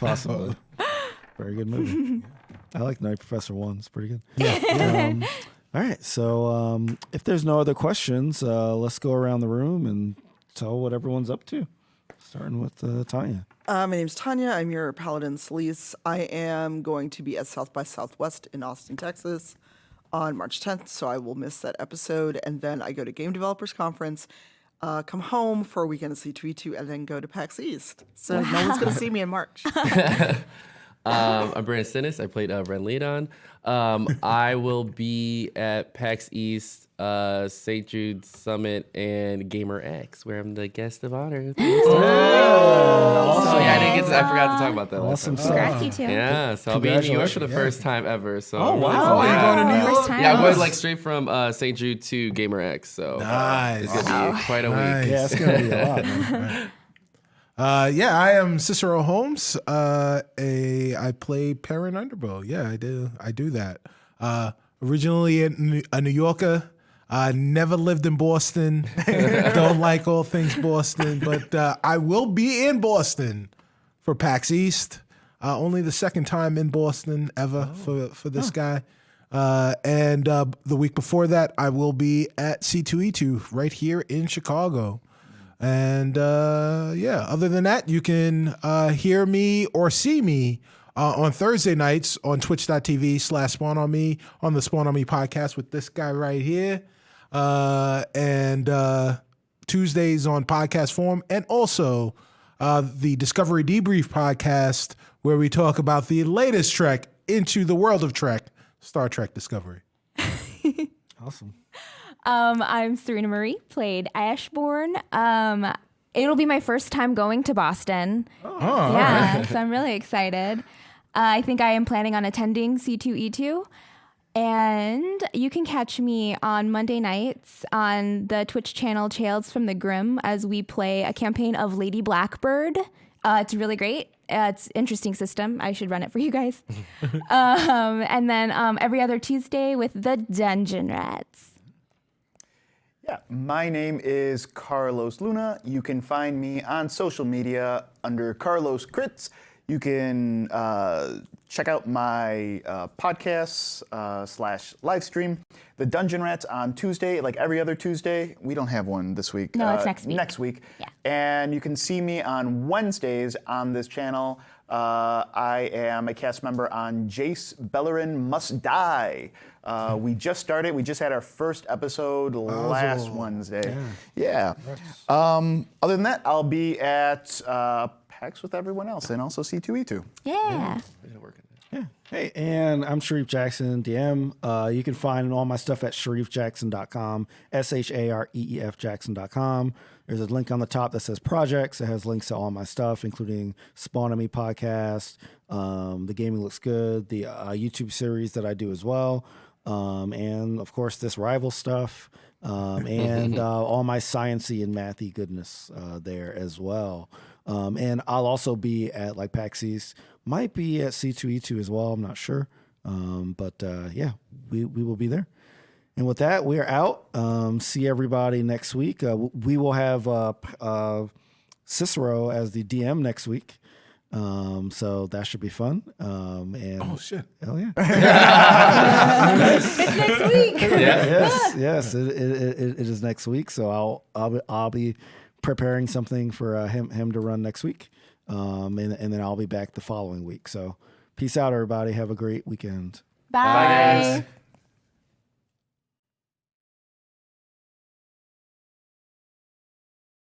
Possibly. Very good movie. I like Nutty Professor 1. It's pretty good. Yeah. All right. So if there's no other questions, let's go around the room and tell what everyone's up to. Starting with Tanya. My name's Tanya. I'm your paladin Celise. I am going to be at South by Southwest in Austin, Texas on March 10th, so I will miss that episode. And then I go to Game Developers Conference, come home for a weekend of C2E2, and then go to PAX East. So no one's going to see me in March. I'm Brandon Sinis. I played Wren Leadon. I will be at PAX East, St. Jude Summit, and Gamer X, where I'm the guest of honor. Oh, yeah, I forgot to talk about that. Awesome stuff. Congrats, you two. Yeah, so I'll be in New York for the Congratulations. first time ever. So Oh, I'm really wow. Are you excited. going to New York? First time. Yeah, I'm going like straight from St. Jude to Gamer X. So Nice. it's gonna be quite a Nice. week. Yeah, it's gonna be a lot, man. Yeah, I am Cicero Holmes. I play Perrin Underbow. Yeah, I do that. Originally a New Yorker. Never lived in Boston. Don't like all things Boston, but I will be in Boston for PAX East. Only the second time in Boston ever for this guy. And the week before that, I will be at C2E2 right here in Chicago. And other than that, you can hear me or see me on Thursday nights on twitch.tv/Spawn on Me on the Spawn on Me podcast with this guy right here. And Tuesdays on podcast form, and also the Discovery Debrief podcast, where we talk about the latest trek into the world of Trek, Star Trek Discovery. Awesome. I'm Serena Murray, played Ashbourne. It'll be my first time going to Boston. Yeah, so I'm really excited. I think I am planning on attending C2E2. And you can catch me on Monday nights on the Twitch channel Tales from the Grim as we play a campaign of Lady Blackbird. It's really great. It's an interesting system. I should run it for you guys. And then every other Tuesday with the Dungeon Rats. Yeah, my name is Carlos Luna. You can find me on social media under Carlos Crits. You can check out my podcasts / live stream. The Dungeon Rats on Tuesday, like every other Tuesday. We don't have one this week. No, it's next week. Next week. Yeah. And you can see me on Wednesdays on this channel. I am a cast member on Jace Bellerin Must Die. We just started. We just had our first episode last Wednesday. Yeah. Other than that, I'll be at PAX with everyone else, and also C2E2. Yeah. Hey, and I'm Sharif Jackson, DM. You can find all my stuff at sharifjackson.com, SHAREEF Jackson.com. There's a link on the top that says projects. It has links to all my stuff, including Spawn on Me podcast, The Gaming Looks Good, the YouTube series that I do as well, and of course this rival stuff, and all my sciencey and mathy goodness there as well. And I'll also be at like PAX East, might be at C2E2 as well. I'm not sure. But yeah, we will be there. And with that, we are out. See everybody next week. We will have Cicero as the DM next week. So that should be fun. And Oh, shit. hell yeah. It's next week. Yes, it is next week. So I'll be preparing something for him to run next week, and then I'll be back the following week. So peace out, everybody. Have a great weekend. Bye.